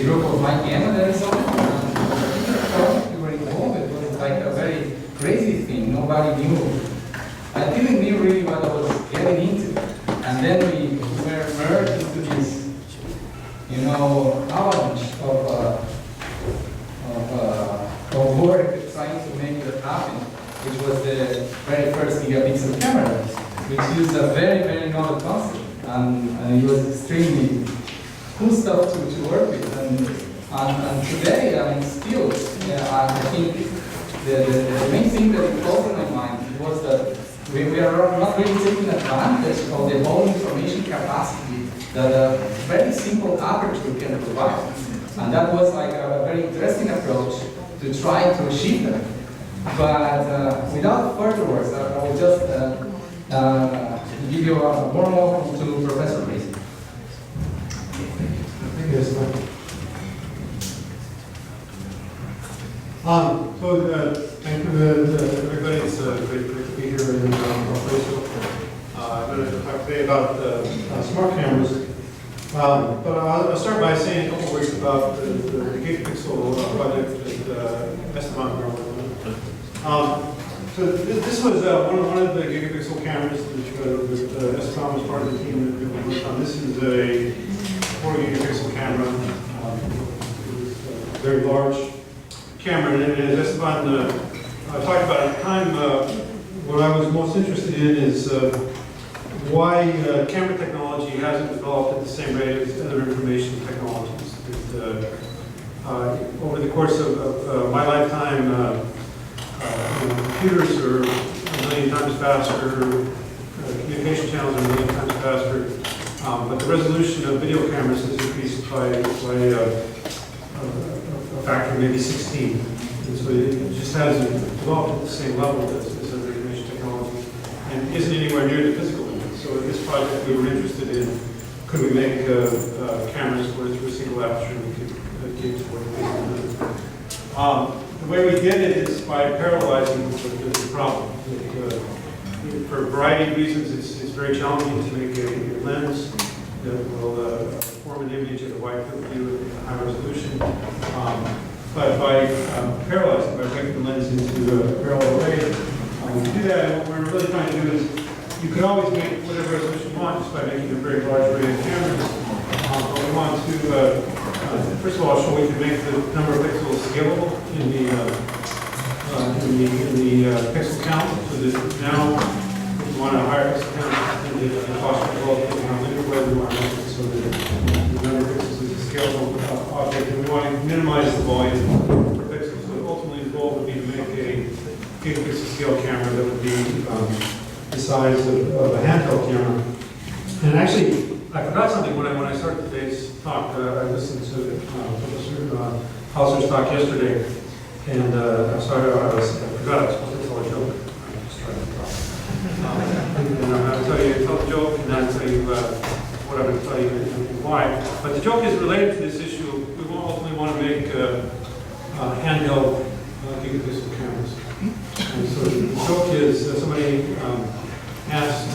group of Mike and Arizona. And the particular project we were involved with was like a very crazy thing. Nobody knew. I didn't know really what I was getting into. And then we were merged into this, you know, avalanche of work trying to make it happen, which was the very first gigapixel camera, which used a very, very novel concept. And it was extremely cool stuff to work with. And today, I mean, still, I think the main thing that it caused in my mind was that we are not really taking advantage of the whole information capacity that a very simple aperture can provide. And that was like a very interesting approach to try to achieve that. But without further words, I will just give you a warm welcome to Professor Brady. Yes, thank you everybody. It's great to be here in Compressive. I'm going to talk today about smart cameras. But I'll start by saying a couple words about the gigapixel project that Esteban ran. So this was one of the gigapixel cameras that Esteban was part of the team that we worked on. This is a 4 gigapixel camera. It's a very large camera, and as Esteban talked about at the time, what I was most interested in is why camera technology hasn't developed at the same rate as other information technologies. Over the course of my lifetime, computers are a million times faster, communication channels are a million times faster, but the resolution of video cameras has increased by a factor of maybe 16. And so it just hasn't developed at the same level as other information technology, and isn't anywhere near the physical limit. So in this project, we were interested in, could we make cameras where through a single aperture we could get toward the physical limit. The way we did it is by parallelizing the problem. For a variety of reasons, it's very challenging to make a lens that will form an image at a wide field of view at a high resolution. But by parallelizing, by breaking the lens into a parallel array, when you do that, what we're really trying to do is, you can always make whatever resolution you want just by making a very large array of cameras. But we want to, first of all, show we can make the number of pixels scalable in the pixel count, so that now, if you want a higher pixel count, then the cost of developing a linear way, we want to make it so that the number of pixels is a scalable object, and we want to minimize the volume per pixel. So ultimately, the goal would be to make a gigapixel scale camera that would be the size of a handheld camera. And actually, I forgot something when I started today's talk. I listened to Professor Hauser's talk yesterday, and I forgot I was supposed to tell a joke. I just tried to talk. And I'll tell the joke, and I'll tell you what I'm going to tell you and why. But the joke is related to this issue. We ultimately want to make handheld gigapixel cameras. And so the joke is somebody asked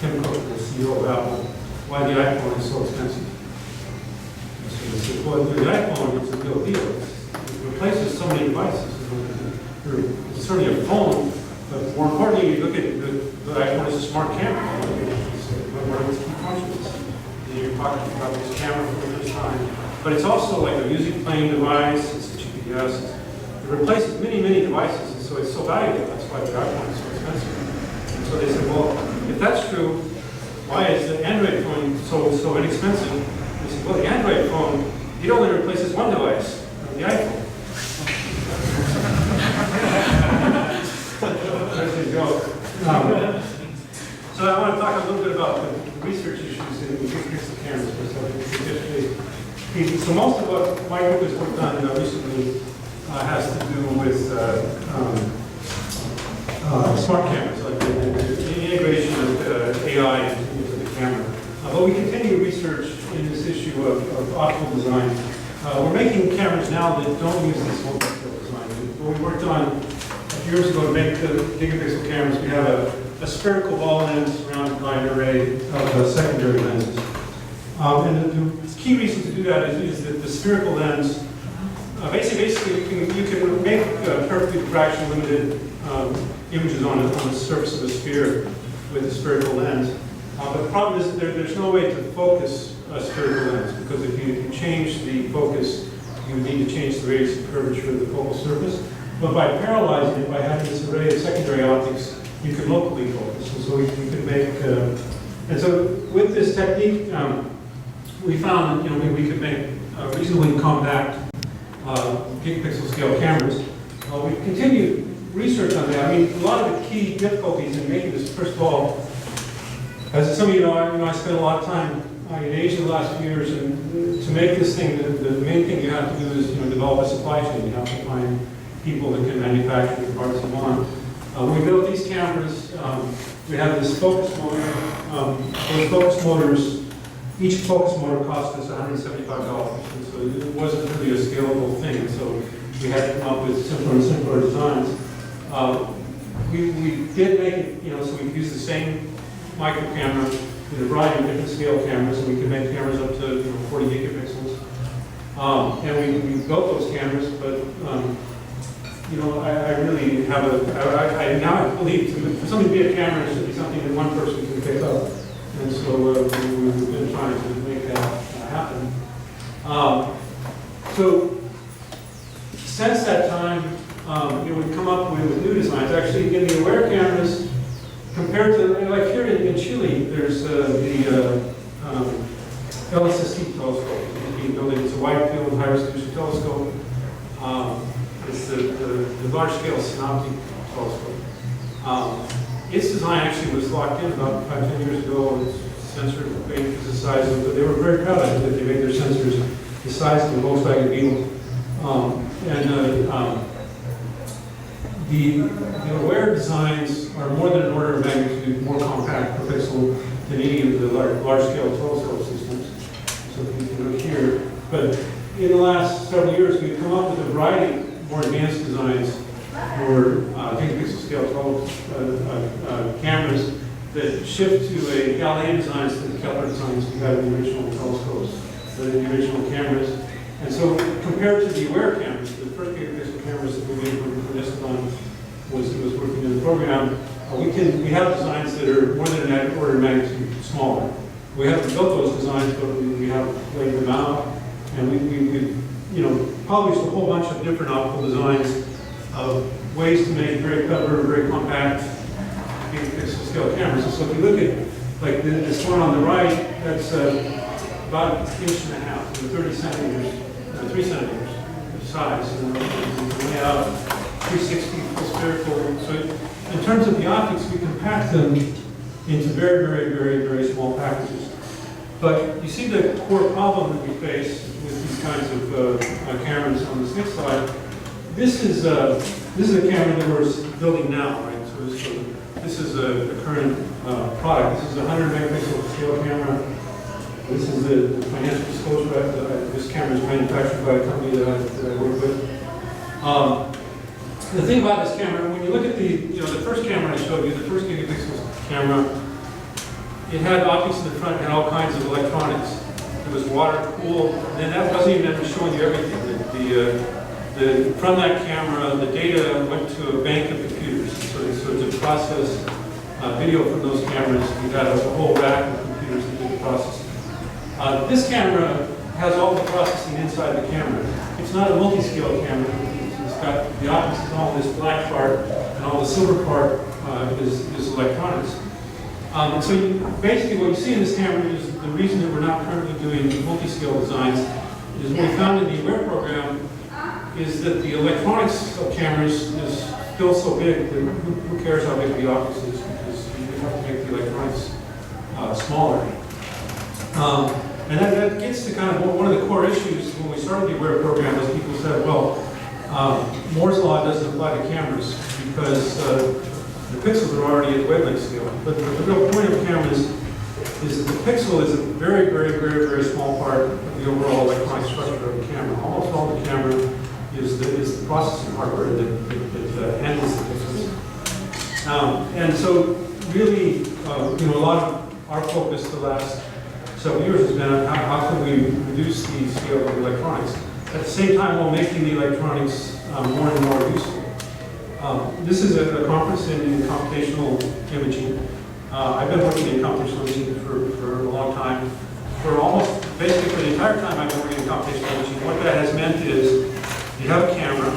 Tim Cook, the CEO of Apple, why the iPhone is so expensive. And so they said, well, the iPhone is a real deal. It replaces so many devices. It's certainly a phone, but more importantly, you look at the iPhone as a smart camera. One of its key functions. And you're talking about this camera for the first time. But it's also like a music playing device, it's a GPS. It replaces many, many devices, and so it's so valuable. That's why the iPhone is so expensive. And so they said, well, if that's true, why is the Android phone so inexpensive? They said, well, the Android phone, it only replaces one device, the iPhone. There's a joke. So I want to talk a little bit about the research issues in gigapixel cameras for a So most of what my group has worked on recently has to do with smart cameras, like the integration of AI into the camera. But we continue research in this issue of optical design. We're making cameras now that don't use this multi-scale design. What we worked on a few years ago to make the gigapixel cameras, we have a spherical ball lens surrounded by an array of secondary lenses. And the key reason to do that is that the spherical lens, basically you can make perfectly diffraction limited images on the surface of a sphere with a spherical lens. But the problem is that there's no way to focus a spherical lens, because if you change the focus, you would need to change the radius of curvature of the focal surface. But by parallelizing it, by having this array of secondary optics, you can locally focus. And so we could make, and so with this technique, we found that we could make reasonably compact gigapixel scale cameras. We've continued research on that. I mean, a lot of the key difficulties in making this, first of all, as some of you know, I spent a lot of time in Asia the last few years, and to make this thing, the main thing you have to do is develop a supply chain. You have to find people that can manufacture the parts you want. When we built these cameras, we have this focus motor. Those focus motors, each focus motor cost us $175, and so it wasn't really a scalable thing. So we had to come up with simpler and simpler designs. We did make it, so we could use the same micro camera with a variety of different scale cameras, and we could make cameras up to 40 gigapixels. And we built those cameras, but I really have I now believe for something to be a camera, it should be something that one person can pick up. And so we've been trying to make that happen. So since that time, we've come up with new designs. Actually, in the AWARE cameras, compared to, like here in Chile, there's the LSST telescope being built. It's a wide field, high resolution telescope. It's the large-scale synoptic telescope. Its design actually was locked in about 5-10 years ago. Its sensor range was the size of, but they were very proud of it, that they made their sensors the size of the Volkswagen Beetle. The AWARE designs are more than an order of magnitude more compact per pixel than any of the large-scale telescope systems. So you can look here. But in the last several years, we've come up with a variety of more advanced designs for gigapixel scale cameras that shift to a Galilean designs to the Kepler designs we had in the original telescopes, the original cameras. And so compared to the AWARE cameras, the first gigapixel cameras that we made when Esteban was working in the program, we have designs that are more than an order of magnitude smaller. We haven't built those designs, but we have laid them out, and we've published a whole bunch of different optical designs of ways to make very clever, very compact gigapixel scale cameras. And so if you look at like this one on the right, that's about 1.5 inches, 30 centimeters, 3 centimeters size, and lay out 360 full spherical. So in terms of the optics, we compact them into very, very, very, very small packages. But you see the core problem that we face with these kinds of cameras on this next slide. This is a camera that we're building now, right? So this is a current product. This is a 100 megapixel scale camera. This is the financial disclosure. This camera is manufactured by a company that I work with. The thing about this camera, when you look at the first camera I showed you, the first gigapixel camera, it had optics in the front and all kinds of electronics. It was water cooled, and then that wasn't even showing you everything. From that camera, the data went to a bank of computers. So to process video from those cameras, we had a whole rack of computers that did the processing. This camera has all the processing inside the camera. It's not a multi-scale camera. It's got the optics is all this black part, and all the silver part is electronics. And so basically what you see in this camera is the reason that we're not currently doing multi-scale designs is what we found in the AWARE program is that the electronics of cameras is still so big that who cares how big the optics is, because you have to make the electronics smaller. And that gets to kind of one of the core issues when we started the AWARE program is people said, well, Moore's law doesn't apply to cameras because the pixels are already at wavelength scale. But the real point of cameras is that the pixel is a very, very, very, very small part of the overall electronic structure of the camera. Almost all the camera is the processing hardware that handles the pixels. And so really, a lot of our focus the last several years has been how can we reduce the scale of electronics at the same time while making the electronics more and more useful. This is a conference in computational imaging. I've been working in computational imaging for a long time. For almost basically the entire time I've been working in computational imaging, what that has meant is you have a camera.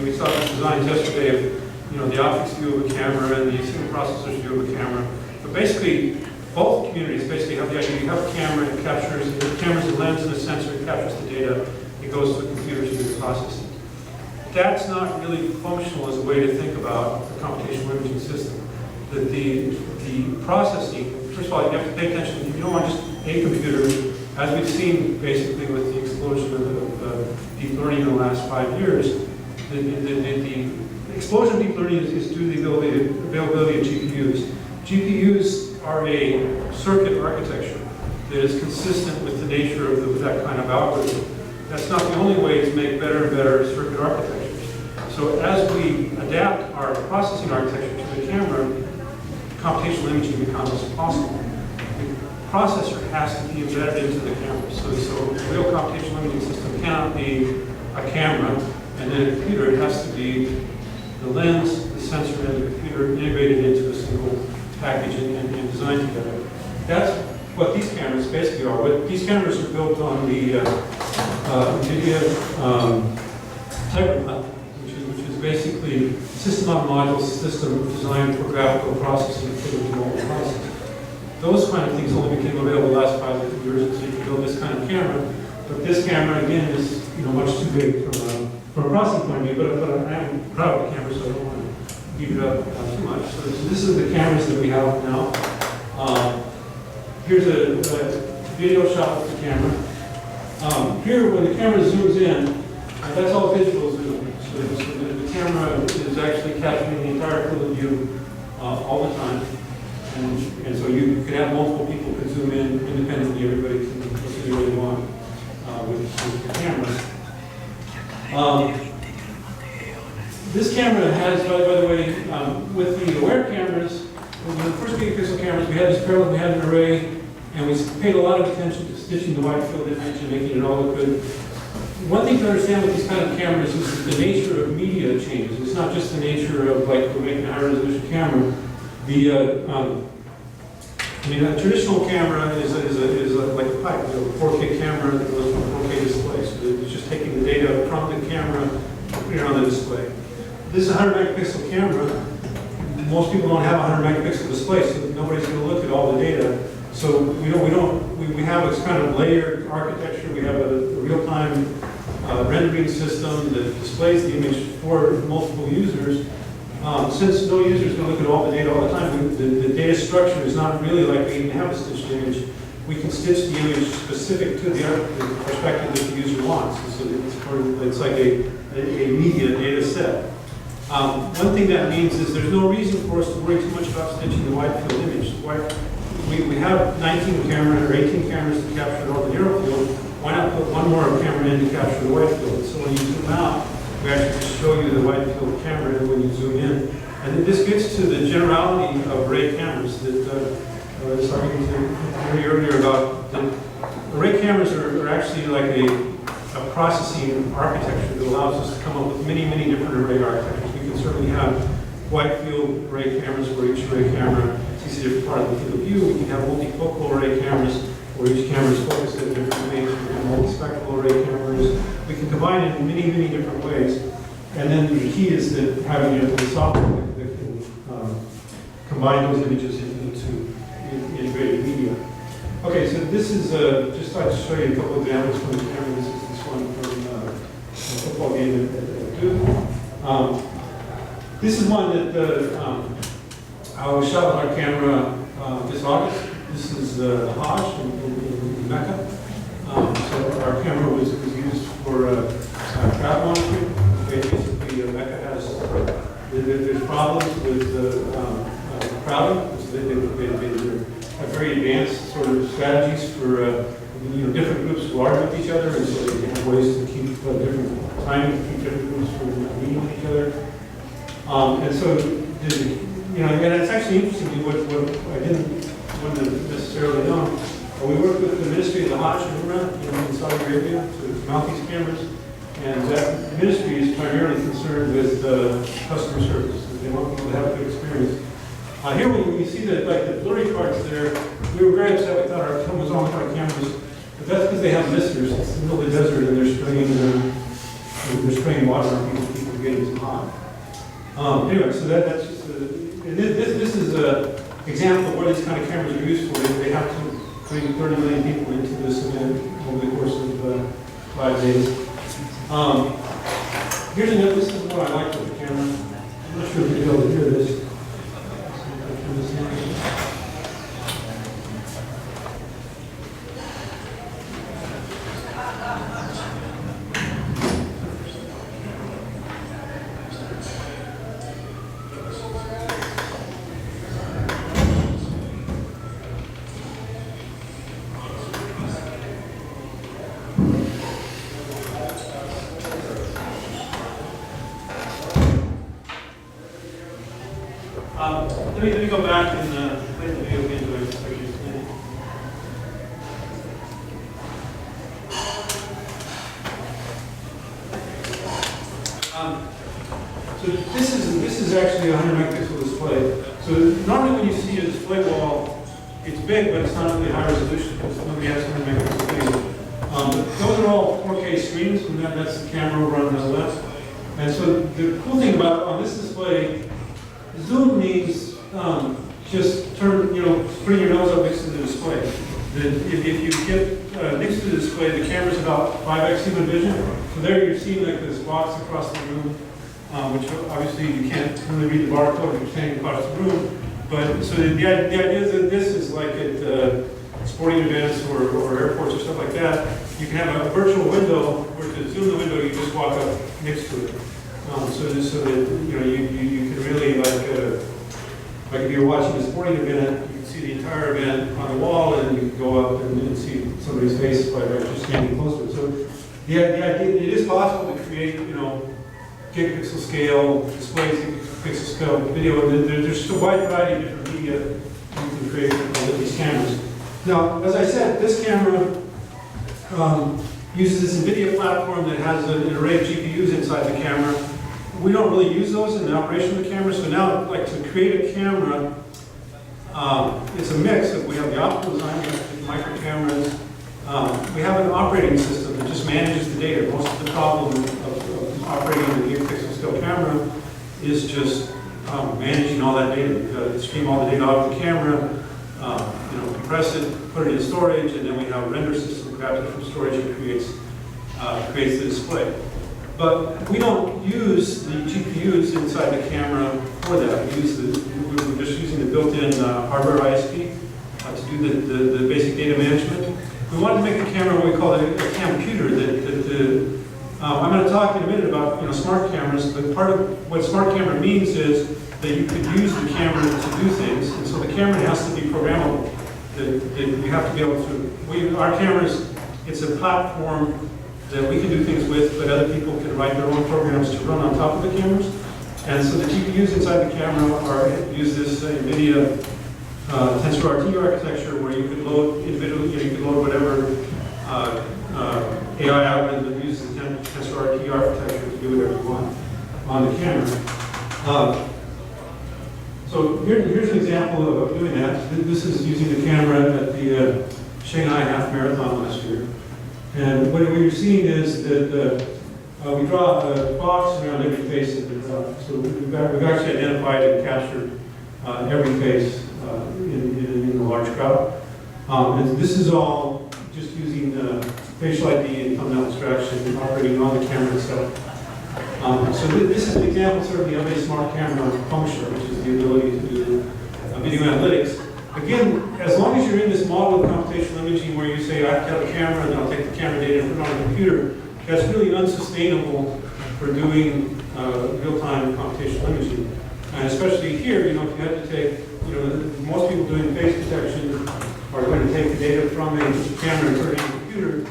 We saw the designs yesterday of the optics view of a camera and the signal processor's view of a camera. But basically, both communities basically have the idea you have a camera, it captures, the camera's a lens and a sensor, it captures the data, it goes to the computer to do the processing. That's not really functional as a way to think about a computational imaging system. That the processing, first of all, you have to pay attention. You don't want just a computer, as we've seen basically with the explosion of deep learning in the last 5 years. The explosion of deep learning is due to the availability of GPUs. GPUs are a circuit architecture that is consistent with the nature of that kind of algorithm. That's not the only way to make better and better circuit architectures. So as we adapt our processing architecture to the camera, computational imaging becomes possible. The processor has to be embedded into the camera. So a real computational imaging system cannot be a camera and then a computer. It has to be the lens, the sensor, and the computer integrated into a single package and designed together. That's what these cameras basically are. These cameras are built on the NVIDIA Tegra, which is basically system on modules, system designed for graphical processing for the mobile process. Those kind of things only became available the last 5 years, so you can build this kind of camera. But this camera, again, is much too big from a processing point of view, but I'm proud of the camera, so I don't want to beat it up too much. So this is the cameras that we have now. Here's a video shot of the camera. Here, when the camera zooms in, that's all digital zoom. So the camera is actually capturing the entire field of view all the time. And so you can have multiple people can zoom in independently. Everybody can do what they really want with the camera. This camera has, by the way, with the aware cameras, with the first gigapixel cameras, we had this parallel, we had an array, and we paid a lot of attention to stitching the wide field image and making it all look good. One thing to understand with these kind of cameras is the nature of media changes. It's not just the nature of like we're making a high resolution camera. A traditional camera is like a pipe, a 4K camera that goes to a 4K display. So it's just taking the data from the camera and putting it on the display. This is a 100 megapixel camera. Most people don't have a 100 megapixel display, so nobody's going to look at all the data. So we have this kind of layered architecture. We have a real-time rendering system that displays the image for multiple users. Since no user is going to look at all the data all the time, the data structure is not really like we even have a stitched image. We can stitch the image specific to the perspective that the user wants. So it's like a media data set. One thing that means is there's no reason for us to worry too much about stitching the wide field image. We have 19 cameras or 18 cameras to capture all the narrow field. Why not put one more camera in to capture the wide field? So when you zoom out, we actually just show you the wide field camera when you zoom in. And then this gets to the generality of array cameras that I was talking to Henry earlier about. Array cameras are actually like a processing architecture that allows us to come up with many, many different array architectures. We can certainly have wide field array cameras where each array camera sees a different part of the field of view. We can have multifocal array cameras where each camera is focused at different things. We can have multispectral array cameras. We can combine it in many, many different ways. And then the key is that having the software that can combine those images into integrated media. Okay, so this is just thought to show you a couple of examples from the camera. This is this one from a football game at Duke. This is one that I shot with our camera this August. This is the Hajj in Mecca. So our camera was used for crowd monitoring. Basically, Mecca has there's problems with crowding. So they have very advanced sort of strategies for different groups who argue with each other, and so they have ways to keep different timing to keep different groups from meeting with each other. And so, and it's actually interesting what I wouldn't necessarily know. We worked Hajj in Saudi Arabia to mount these cameras. And that ministry is primarily concerned with customer service. They want people to have a good experience. Here when you see the blurry parts there, we were very upset. We thought our film was on with our cameras, but that's because they have misters. It's the middle of the desert, and they're spraying water on people to keep them getting hot. Anyway, so that's just this is an example of what these kind of cameras are used for. They have to bring 30 million people into this event over the course of 5 days. Here's another. This is what I like with the camera. I'm not sure if you'll be able to hear this. Let me go back and play the video again so I can explain. So this is actually a 100 megapixel display. So normally when you see a display wall, it's big, but it's not really high resolution because nobody has 100 megapixel video. But those are all 4K screens, and that's the camera over on the left. And so the cool thing about on this display, zoom means just turn, bring your nose up next to the display. If you get next to the display, the camera's about 5x human vision. So there you're seeing like this box across the room, which obviously you can't really read the barcode if you're standing across the room. But so the idea is that this is like at sporting events or airports or stuff like that. You can have a virtual window where to zoom the window, you just walk up next to it. So that you can really like if you're watching a sporting event, you can see the entire event on the wall, and you can go up and see somebody's face by just standing close to it. So the idea, it is possible to create, gigapixel scale displays, gigapixel scale video. There's a wide variety of different media you can create with these cameras. Now, as I said, this camera uses this NVIDIA platform that has an array of GPUs inside the camera. We don't really use those in the operation of the camera, so now, like to create a camera, it's a mix of, we have the optical design, we have the micro cameras, we have an operating system that just manages the data. Most of the problem of operating a gigapixel scale camera is just managing all that data, stream all the data off the camera, compress it, put it in storage, and then we have a render system that grabs it from storage and creates the display. But we don't use the GPUs inside the camera for that. We're just using the built-in hardware ISP to do the basic data management. We wanted to make the camera what we call a computer. I'm going to talk in a minute about smart cameras, but part of what smart camera means is that you could use the camera to do things, and so the camera has to be programmable. That you have to be able to. Our cameras, it's a platform that we can do things with, but other people can write their own programs to run on top of the cameras. And so the GPUs inside the camera use this NVIDIA TensorRT architecture where you could load individually, you could load whatever AI algorithm that uses the TensorRT architecture to do whatever you want on the camera. So here's an example of doing that. This is using the camera at the Shanghai Half Marathon last year. And what you're seeing is that we draw a box around every face that we draw. So we've actually identified and captured every face in the large crowd. And this is all just using facial ID and thumbnail extraction operating on the camera itself. So this is an example sort of the LA Smart Camera function, which is the ability to do video analytics. Again, as long as you're in this model of computational imaging where you say, I have to have a camera and then I'll take the camera data and put it on a computer, that's really unsustainable for doing real-time computational imaging. And especially here, if you had to take, most people doing face detection are going to take the data from a camera and put it in a computer.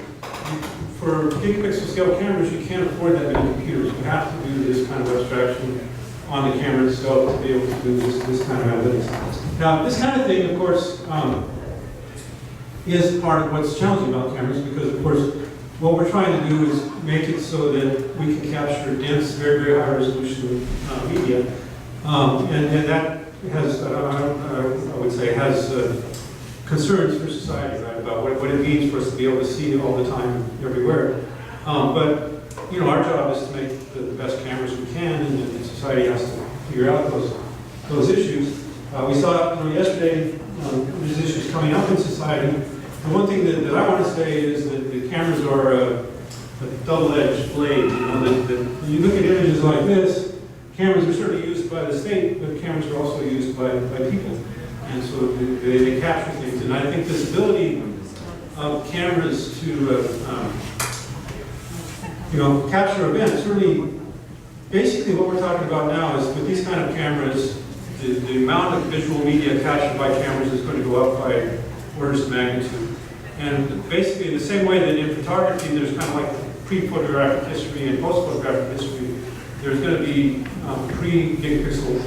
For gigapixel scale cameras, you can't afford that many computers. You have to do this kind of abstraction on the camera itself to be able to do this kind of analytics. Now, this kind of thing, of course, is part of what's challenging about cameras, because of course, what we're trying to do is make it so that we can capture dense, very, very high resolution media. And that has, I would say, has concerns for society, right, about what it means for us to be able to see all the time, everywhere. But, you know, our job is to make the best cameras we can, and society has to figure out those issues. We saw, you know, yesterday, these issues coming up in society. The one thing that I want to say is that the cameras are a double-edged blade. You know, that you look at images like this, cameras are certainly used by the state, but cameras are also used by people. And so they capture things. And I think this ability of cameras to, you know, capture events, really, basically what we're talking about now is with these kind of cameras, the amount of visual media captured by cameras is going to go up by orders of magnitude. And basically in the same way that in photography there's kind of like pre-photographic history and post-photographic history, there's going to be pre-gigapixel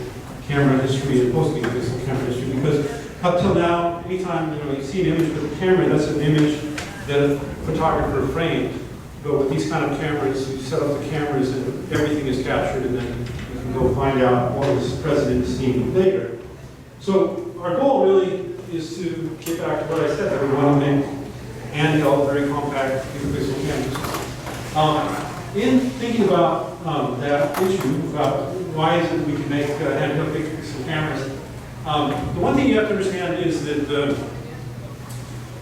camera history and post-gigapixel camera history, because up till now, anytime you see an image with a camera, that's an image that a photographer framed. But with these kind of cameras, you set up the cameras and everything is captured, and then you can go find out what was present in the scene later. So our goal really is to get back to what I said, that we want to make handheld, very compact gigapixel cameras. In thinking about that issue, about why is it we can make handheld gigapixel cameras, the one thing you have to understand is that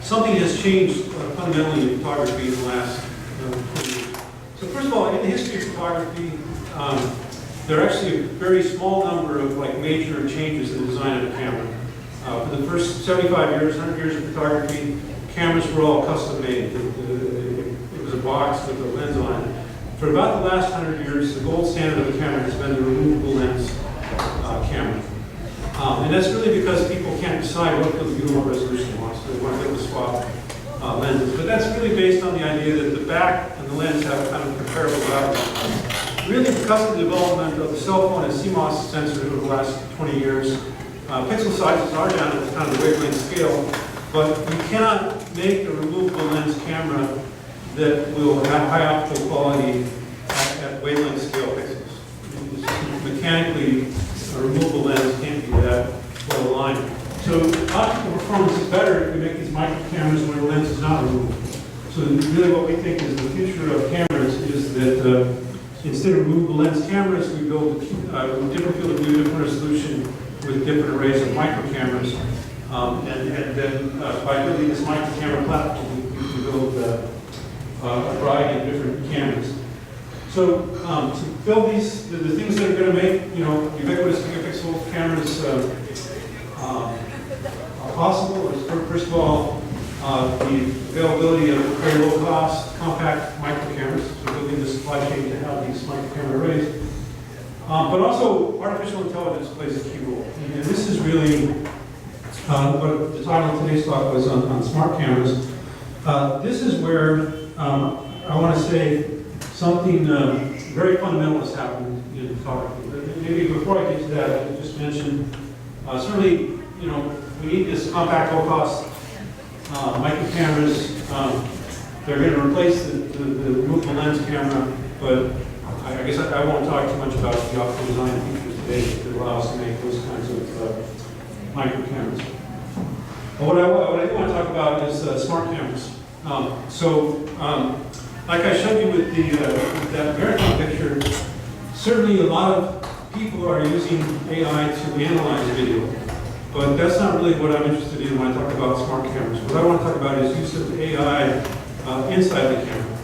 something has changed fundamentally in photography in the last 20 years. So first of all, in the history of photography, there are actually a very small number of major changes in the design of a camera. For the first 75 years, 100 years of photography, cameras were all custom made. It was a box with a lens on it. For about the last 100 years, the gold standard of a camera has been the removable lens camera. And that's really because people can't decide what field of view or resolution they want, so they want to be able to swap lenses. But that's really based on the idea that the back and the lens have kind of comparable values. Really, because of the development of the cell phone and CMOS sensors over the last 20 years, pixel sizes are down at kind of the wavelength scale, but you cannot make a removable lens camera that will have high optical quality at wavelength scale pixels. Mechanically, a removable lens can't be that well aligned. So optical performance is better if we make these micro cameras where the lens is not removable. So really what we think is the future of cameras is that instead of removable lens cameras, we build different field of view, different resolution with different arrays of micro cameras. And then by building this micro camera platform, we can build a variety of different cameras. So to build these, the things that are going to make ubiquitous gigapixel cameras possible is first of all the availability of very low cost compact micro cameras. So building the supply chain to have these micro camera arrays, but also artificial intelligence plays a key role. And this is really what the title of today's talk was on smart cameras. This is where I want to say something very fundamental has happened in photography. Maybe before I get to that, I could just mention, certainly, we need this compact, low-cost micro cameras. They're going to replace the removable lens camera, but I guess I won't talk too much about the optical design features today that allow us to make those kinds of micro cameras. But what I do want to talk about is smart cameras. Like I showed you with that marathon picture, certainly a lot of people are using AI to analyze video, but that's not really what I'm interested in when I talk about smart cameras. What I want to talk about is use of AI inside the camera.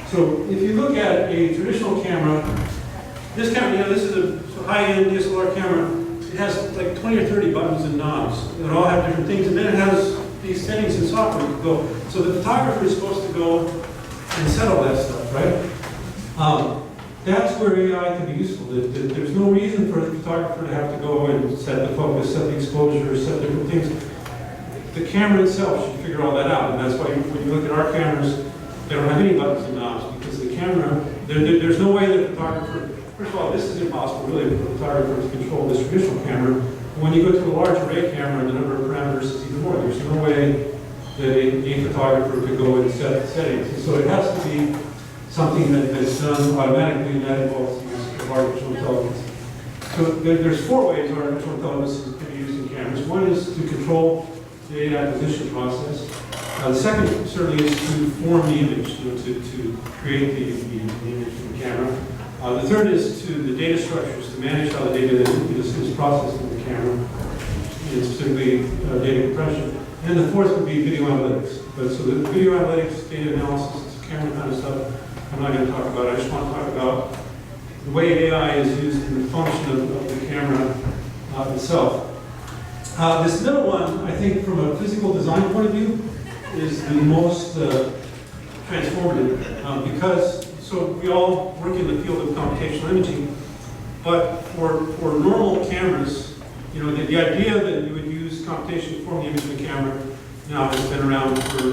So if you look at a traditional camera, this camera, this is a high-end DSLR camera. It has like 20 or 30 buttons and knobs that all have different things, and then it has these settings and software you can go. So the photographer is supposed to go and set all that stuff, right? That's where AI can be useful. There's no reason for a photographer to have to go and set the focus, set the exposure, set different things. The camera itself should figure all that out, and that's why when you look at our cameras, they don't have any buttons and knobs, because the camera, there's no way that a photographer, first of all, this is impossible really for a photographer to control this traditional camera. When you go to a large array camera, the number of parameters is even more. There's no way that a photographer could go and set settings. And so it has to be something that's done automatically, and that involves the use of artificial intelligence. So there's 4 ways artificial intelligence can be used in cameras. One is to control the data acquisition process. The second certainly is to form the image, to create the image from the camera. The third is to the data structures, to manage how the data is processed in the camera, and specifically data compression. And the fourth would be video analytics. So the video analytics, data analysis, camera kind of stuff, I'm not going to talk about. I just want to talk about the way AI is used in the function of the camera itself. This middle one, I think from a physical design point of view, is the most transformative because, so we all work in the field of computational imaging, but for normal cameras, the idea that you would use computation to form the image of the camera now has been around for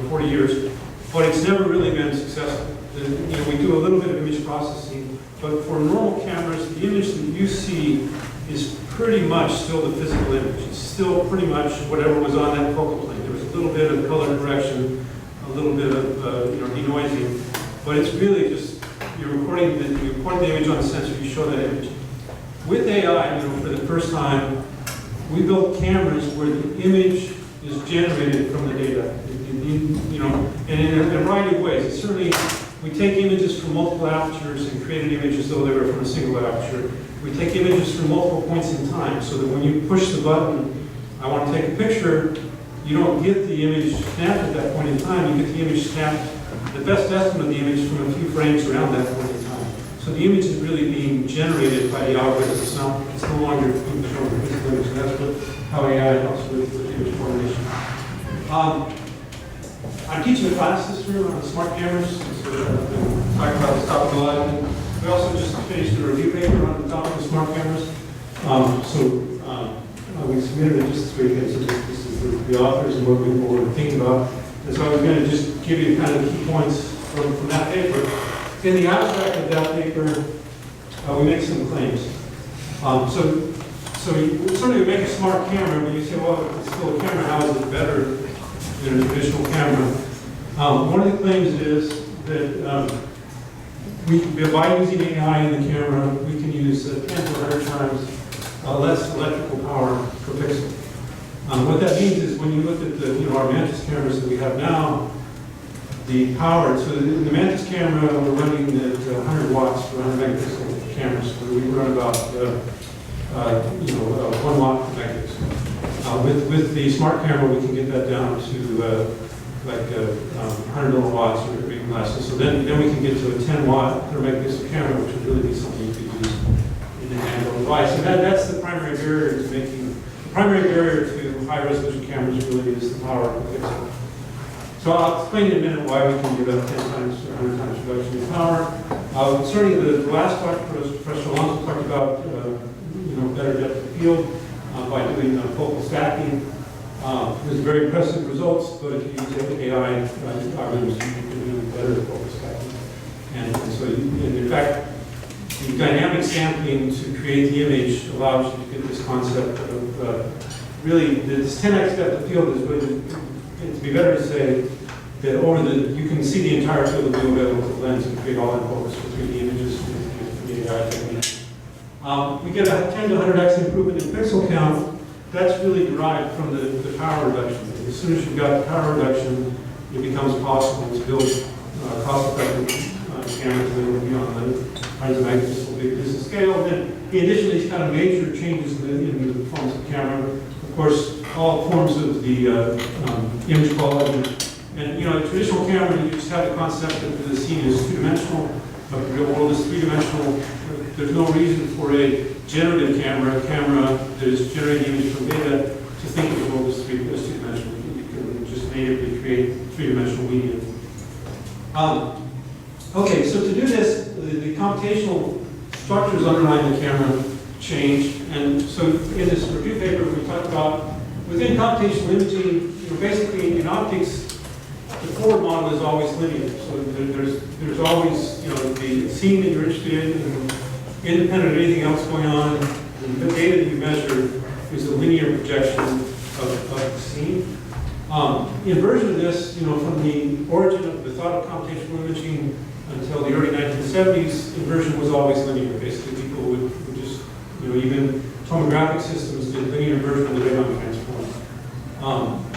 40 years, but it's never really been successful. We do a little bit of image processing, but for normal cameras, the image that you see is pretty much still the physical image. It's still pretty much whatever was on that focal plane. There was a little bit of color correction, a little bit of denoising, but it's really just you record the image on the sensor, you show that image. With AI, for the first time, we built cameras where the image is generated from the data, and in a variety of ways. It's certainly, we take images from multiple apertures and create an image as though they were from a single aperture. We take images from multiple points in time, so that when you push the button, I want to take a picture, you don't get the image snapped at that point in time, you get the image snapped, the best estimate of the image from a few frames around that point in time. So the image is really being generated by the algorithm. It's no longer being shown in physical image. So that's how AI helps with image formation. I'm teaching a class this year on smart cameras. So I've been talking about this topic a lot. We also just finished a review paper on the topic of smart cameras. We submitted it just this weekend, so this is the authors and what we're thinking about. And so I was going to just give you kind of the key points from that paper. In the abstract of that paper, we make some claims. So you certainly make a smart camera, but you say, well, it's still a camera, how is it better than a traditional camera? One of the claims is that by using AI in the camera, we can use 10 to 100 times less electrical power per pixel. What that means is when you look at our Mantis cameras that we have now, the power, so in the Mantis camera, we're running at 100 watts for 100 megapixel cameras. So we run about 1 watt per megapixel. With the smart camera, we can get that down to 100 milliwatts or even less. And so then we can get to a 10 watt per megapixel camera, which would really be something you could use in the handheld device. And that's the primary barrier to making. The primary barrier to high resolution cameras really is the power per pixel. So I'll explain in a minute why we can get up 10 times or 100 times reduction in power. Certainly the last talk, Professor Alonso talked about better depth of field by doing focal stacking. There's very impressive results, but if you use AI algorithms, you can do better focal stacking. And so, in fact, the dynamic sampling to create the image allows you to get this concept of really this 10x depth of field is really. It'd be better to say that you can see the entire field of view available with the lens and create all that focus for 3D images with the AI technique. We get a 10 to 100x improvement in pixel count. That's really derived from the power reduction. As soon as you've got power reduction, it becomes possible to build cost-effective cameras that will be on the hundreds of megapixel big business scale. And then, in addition to these kind of major changes in the performance of the camera, of course, all forms of the image quality. And a traditional camera, you just have the concept that the scene is two-dimensional, but the real world is three-dimensional. There's no reason for a generative camera, a camera that is generating image from data, to think of the world as two-dimensional. You can just natively create three-dimensional media. Okay, so to do this, the computational structures underlying the camera changed. And so in this review paper, we talked about within computational imaging, basically in optics, the forward model is always linear. So there's always, the scene that you're interested in, and independent of anything else going on, the data that you measure is a linear projection of the scene. Inversion of this, from the origin of the thought of computational imaging until the early 1970s, inversion was always linear. Basically, people would just, even tomographic systems did linear inversion of the Raman transform.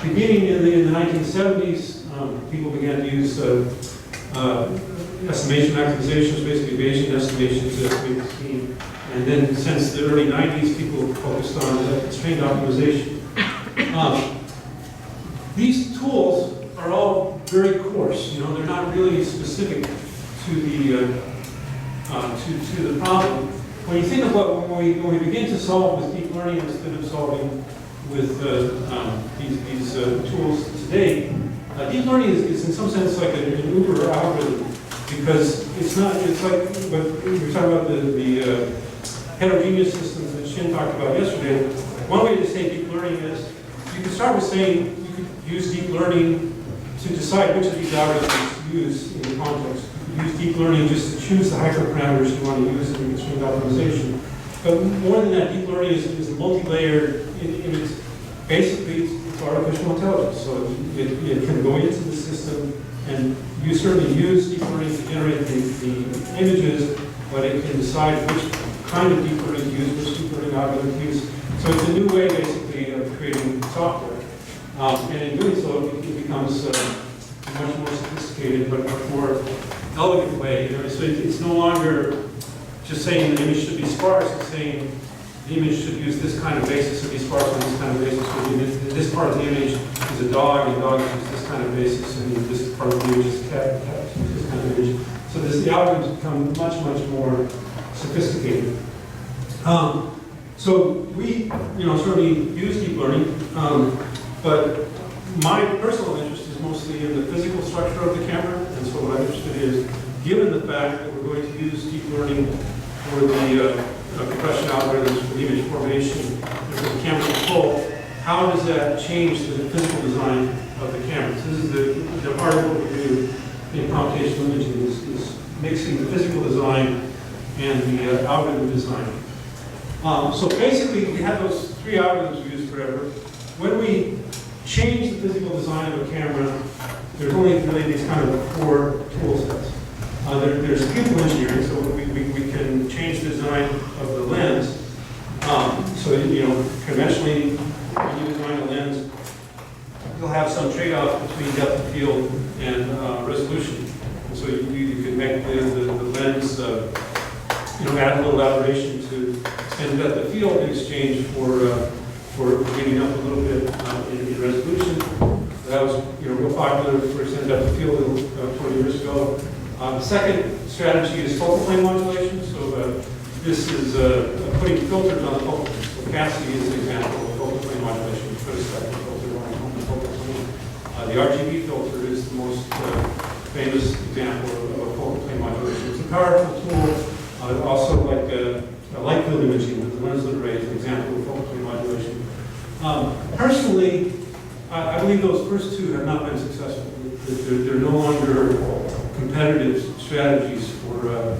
Beginning in the 1970s, people began to use estimation maximizations, basically Bayesian estimations to estimate the scheme. And then since the early 90s, people focused on constrained optimization. These tools are all very coarse. They're not really specific to the problem. When you think about when we begin to solve with deep learning instead of solving with these tools today, deep learning is in some sense like an Uber algorithm, because it's like what we were talking about the heterogeneous systems that Shin talked about yesterday. One way to say deep learning is you can start with saying you could use deep learning to decide which of these algorithms to use in the context. You could use deep learning just to choose the hyperparameters you want to use in constrained optimization. But more than that, deep learning is multi-layered. Basically, it's artificial intelligence. So it can go into the system, and you certainly use deep learning to generate the images, but it can decide which kind of deep learning to use, which deep learning algorithm to use. So it's a new way, basically, of creating software. And in doing so, it becomes a much more sophisticated, but much more elegant way. So it's no longer just saying the image should be sparse. It's saying the image should use this kind of basis or be sparse on this kind of basis. So this part of the image is a dog, and dog uses this kind of basis, and this part of the image is a cat, cat uses this kind of image. So the algorithms become much, much more sophisticated. So we, certainly use deep learning, but my personal interest is mostly in the physical structure of the camera, and so what I'm interested in is, given the fact that we're going to use deep learning for the compression algorithms for the image formation and for the camera control, how does that change the physical design of the camera? So this is the part of what we do in computational imaging is mixing the physical design and the algorithm design. So basically, we have those three algorithms we use forever. When we change the physical design of a camera, there's only really these kind of four tool sets. There's pupil engineering, so we can change the design of the lens. So conventionally, when you design a lens, you'll have some trade-off between depth of field and resolution. And so you can make the lens, add a little aberration to extend depth of field in exchange for getting up a little bit in resolution. That was real popular for extended depth of field 20 years ago. The second strategy is focal plane modulation. So this is putting filters on the focal plane. So WACCI is an example of focal plane modulation. Put a spectral filter on the focal plane. The RGB filter is the most famous example of a focal plane modulation. It's a powerful tool. Also like light field imaging with the lens-lit array is an example of focal plane modulation. Personally, I believe those first two have not been successful. They're no longer competitive strategies for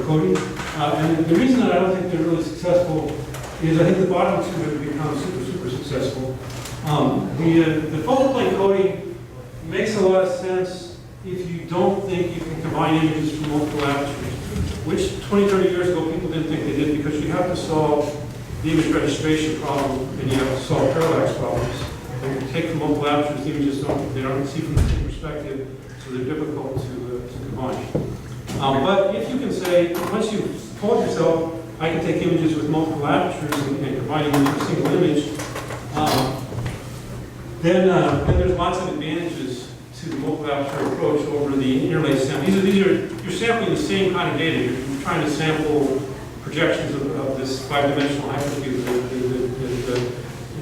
coding. And the reason that I don't think they're really successful is I think the bottom two have become super successful. The focal plane coding makes a lot of sense if you don't think you can combine images from multiple apertures, which 20, 30 years ago people didn't think they did, because you have to solve the image registration problem and you have to solve parallax problems. When you take from multiple apertures, the images they don't see from the same perspective, so they're difficult to combine. But if you can say, once you've told yourself, I can take images with multiple apertures and combine them into a single image, then there's lots of advantages to the multiple aperture approach over the interlace sampling. You're sampling the same kind of data. You're trying to sample projections of this five-dimensional hypercube that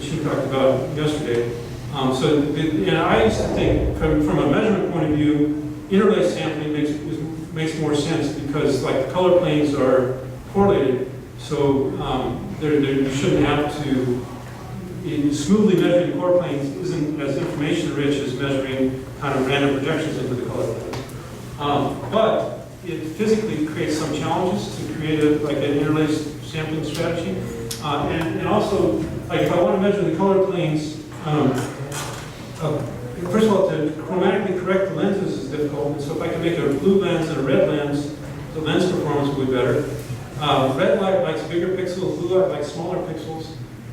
she talked about yesterday. I used to think, from a measurement point of view, interlace sampling makes more sense because, like, the color planes are correlated, so you shouldn't have to. Smoothly measuring color planes isn't as information-rich as measuring kind of random projections into the color planes. But it physically creates some challenges to create an interlace sampling strategy. And also, like, if I want to measure the color planes First of all, to chromatically correct the lenses is difficult, and so if I can make a blue lens and a red lens, the lens performance will be better. Red light likes bigger pixels, blue light likes smaller pixels.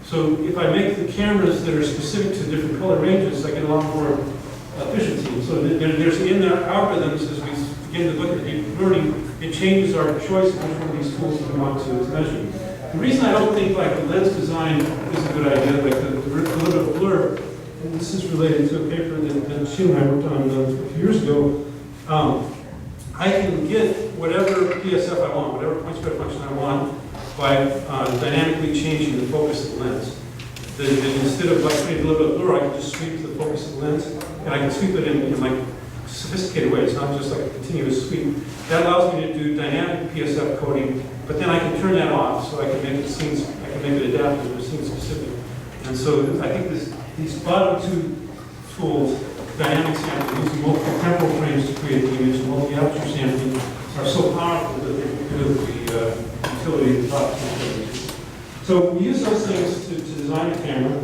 So if I make the cameras that are specific to different color ranges, I get a lot more efficiency. So there's in the algorithms, as we begin to look at deep learning, it changes our choice of which one of these tools we want to measure. The reason I don't think like the lens design is a good idea, like the little bit of blur, and this is related to a paper that Shin and I worked on a few years ago. I can get whatever PSF I want, whatever point spread function I want, by dynamically changing the focus of the lens. Instead of like creating a little bit of blur, I can just sweep the focus of the lens, and I can sweep it in like sophisticated ways, not just like a continuous sweep. That allows me to do dynamic PSF coding, but then I can turn that off, so I can make it scenes, I can make it adaptive or scene specific. And so I think these bottom two tools, dynamic sampling, using multiple temporal frames to create the image, and multi-aperture sampling, are so powerful that they can do the utility of the top two. So we use those things to design the camera.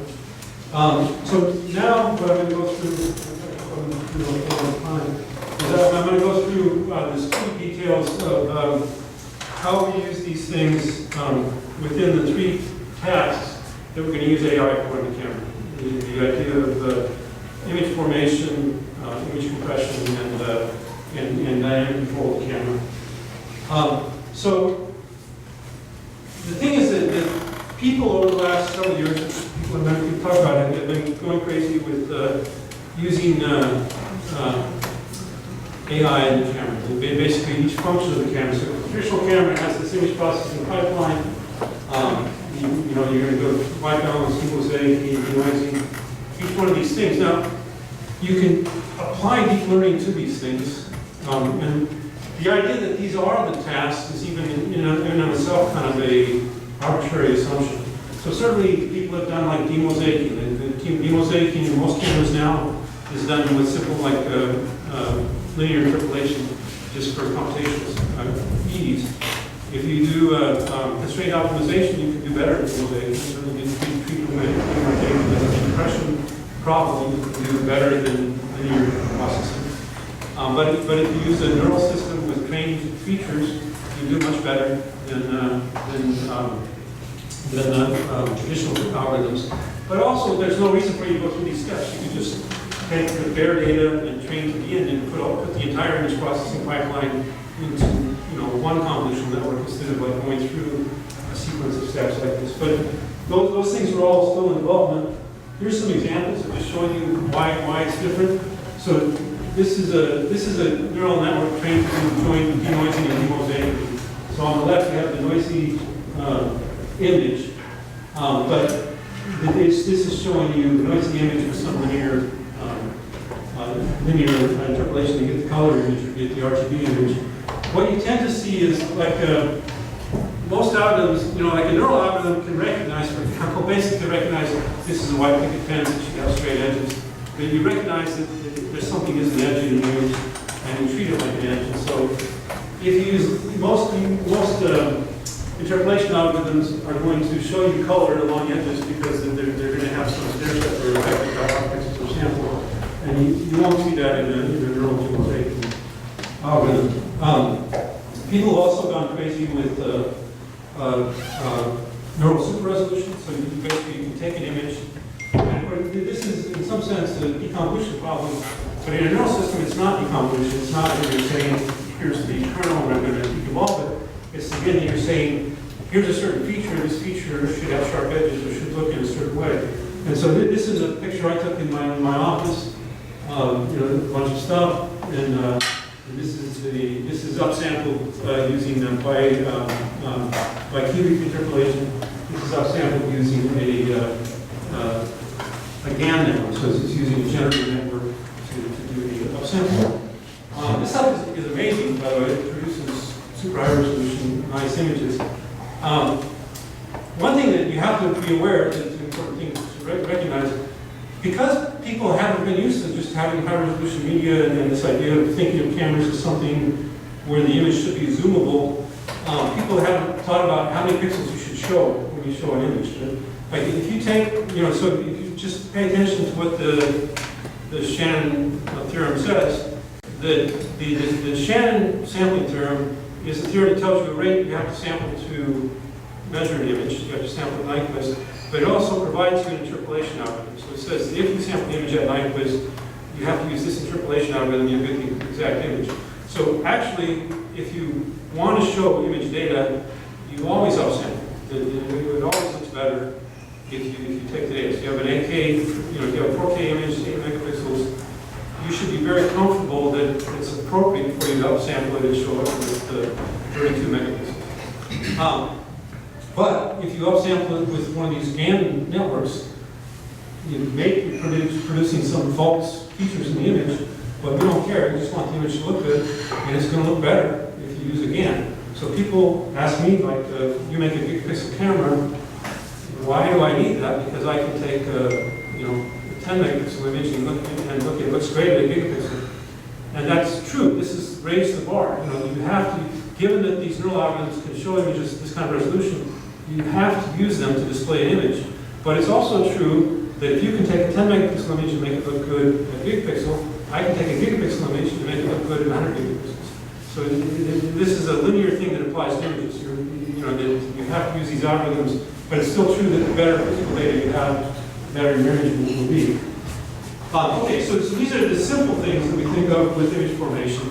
So now what I'm going to go through, I'm going to go through the key details of how we use these things within the three tasks that we're going to use AI for in the camera. The idea of image formation, image compression, and dynamic control of the camera. So the thing is that people over the last several years, people talk about it, have been going crazy with using AI in the camera. Basically, each function of the camera. So the traditional camera has this image processing pipeline. You know, you're going to go white balance, mosaic, denoising, each one of these things. Now, you can apply deep learning to these things, and the idea that these are the tasks is even in and of itself kind of a arbitrary assumption. So certainly, people have done like demosaicing, and demosaicing in most cameras now is done with simple like linear interpolation, just for computational ease. If you do constraint optimization, you can do better in mosaic. Certainly, if you treat the as a compression problem, you can do better than linear processing. But if you use a neural system with trained features, you do much better than traditional algorithms. But also, there's no reason for you to go through these steps. You can just take the bare data and train to the end and put the entire image processing pipeline into one convolutional network instead of like going through a sequence of steps like this. But those things are all still in development. Here's some examples of just showing you why it's different. So this is a neural network trained to join denoising and demosaic. So on the left, you have the noisy image, but this is showing you the noisy image with some linear interpolation. You get the color image, you get the RGB image. What you tend to see is like most algorithms, like a neural algorithm can recognize, for example, basically recognize this is a white picket fence, it should have straight edges. But you recognize that there's something is an edge in the image, and you treat it like an edge. And so if you use most interpolation algorithms are going to show you color along edges because they're going to have some stair step or effective optics or sample. And you won't see that in a neural mosaic algorithm. People have also gone crazy with neural super resolution. So you can take an image. And this is, in some sense, a deconvolution problem. But in a neural system, it's not deconvolution. It's not that you're saying, here's the kernel, and I'm going to deconvolve it. It's again that you're saying, here's a certain feature, and this feature should have sharp edges or should look in a certain way. And so this is a picture I took in my office. A bunch of stuff, and this is upsampled using by cubic interpolation. This is upsampled using a GAN network, so it's using a generative network to do the upsample. This stuff is amazing, by the way. It produces super high resolution, nice images. One thing that you have to be aware of, it's an important thing to recognize, because people haven't been used to just having high resolution media and this idea of thinking of cameras as something where the image should be zoomable, people haven't thought about how many pixels you should show when you show an image. Like if you take, so if you just pay attention to what the Shannon theorem says, the Shannon sampling theorem is a theorem that tells you a rate you have to sample to measure an image. You have to sample at Nyquist, but it also provides you an interpolation algorithm. So it says that if you sample the image at Nyquist, you have to use this interpolation algorithm, you get the exact image. So actually, if you want to show image data, you always upsample. It always looks better if you take the data. So you have an 8K, if you have a 4K image, 8 megapixels, you should be very comfortable that it's appropriate for you to upsample it and show up with 32 megapixels. But if you upsample it with one of these GAN networks, you may be producing some false features in the image, but we don't care. We just want the image to look good, and it's going to look better if you use a GAN. So people ask me, like, you make a gigapixel camera, why do I need that? Because I can take a 10 megapixel image and look at it looks great at a gigapixel. And that's true. This has raised the bar. You have to, given that these neural algorithms can show images this kind of resolution, you have to use them to display an image. But it's also true that if you can take a 10 megapixel image and make it look good at a gigapixel, I can take a gigapixel image and make it look good at 100 gigapixels. So this is a linear thing that applies to images. You have to use these algorithms, but it's still true that the better physical data you have, the better your image will be. Okay, so these are the simple things that we think of with image formation,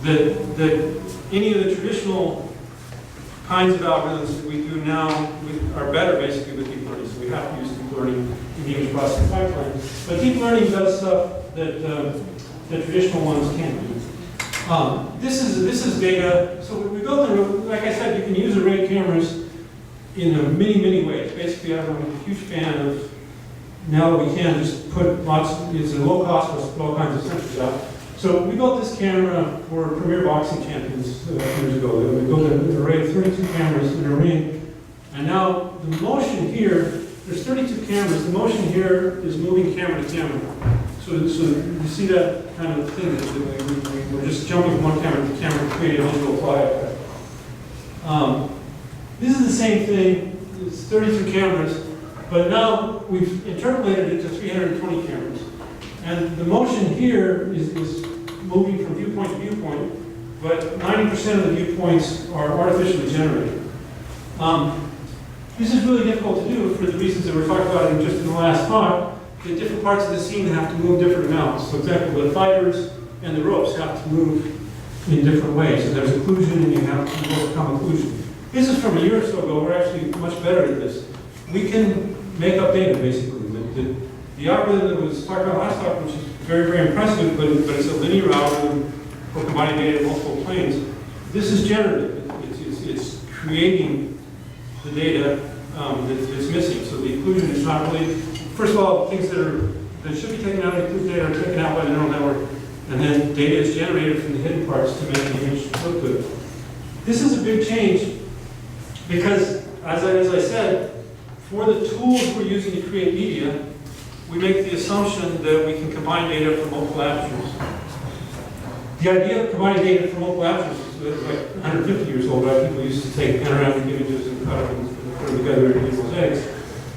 that any of the traditional kinds of algorithms that we do now are better basically with deep learning. So we have to use deep learning in the image processing pipeline. But deep learning does stuff that the traditional ones can't do. This is data. So we go through, like I said, you can use array cameras in many ways. Basically, I'm a huge fan of now that we can just put it's a low cost, let's put all kinds of sensors out. So we built this camera for premier boxing champions years ago. We built an array of 32 cameras in a ring. And now the motion here, there's 32 cameras. The motion here is moving camera to camera. So you see that kind of thing that we're just jumping from one camera to camera to create a visual fly effect. This is the same thing. It's 32 cameras, but now we've interpolated it to 320 cameras. And the motion here is moving from viewpoint to viewpoint, but 90% of the viewpoints are artificially generated. This is really difficult to do for the reasons that we talked about just in the last talk. The different parts of the scene have to move different amounts. For example, the fighters and the ropes have to move in different ways. So there's occlusion and you have to overcome occlusion. This is from a year or so ago. We're actually much better at this. We can make up data, basically. The algorithm that was talked about last talk, which is very impressive, but it's a linear algorithm for combining data in multiple planes. This is generative. It's creating the data that's missing. So the occlusion is not really, first of all, things that should be taken out of the occluded data are taken out by the neural network, and then data is generated from the hidden parts to make the image look good. This is a big change because, as I said, for the tools we're using to create media, we make the assumption that we can combine data from multiple apertures. The idea of combining data from multiple apertures is like 150 years old, right? People used to take panoramic images and cut them and put them together in mosaics.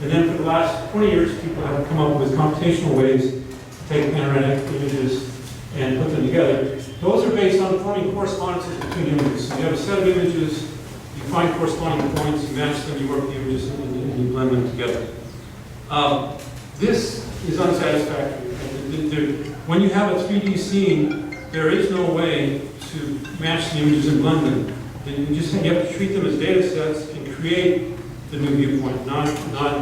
And then for the last 20 years, people have come up with computational ways to take panoramic images and put them together. Those are based on forming correspondences between images. So you have a set of images, you find corresponding points, you match them, you work the images, and you blend them together. This is unsatisfactory. When you have a 3D scene, there is no way to match the images and blend them. You have to treat them as data sets and create the new viewpoint, not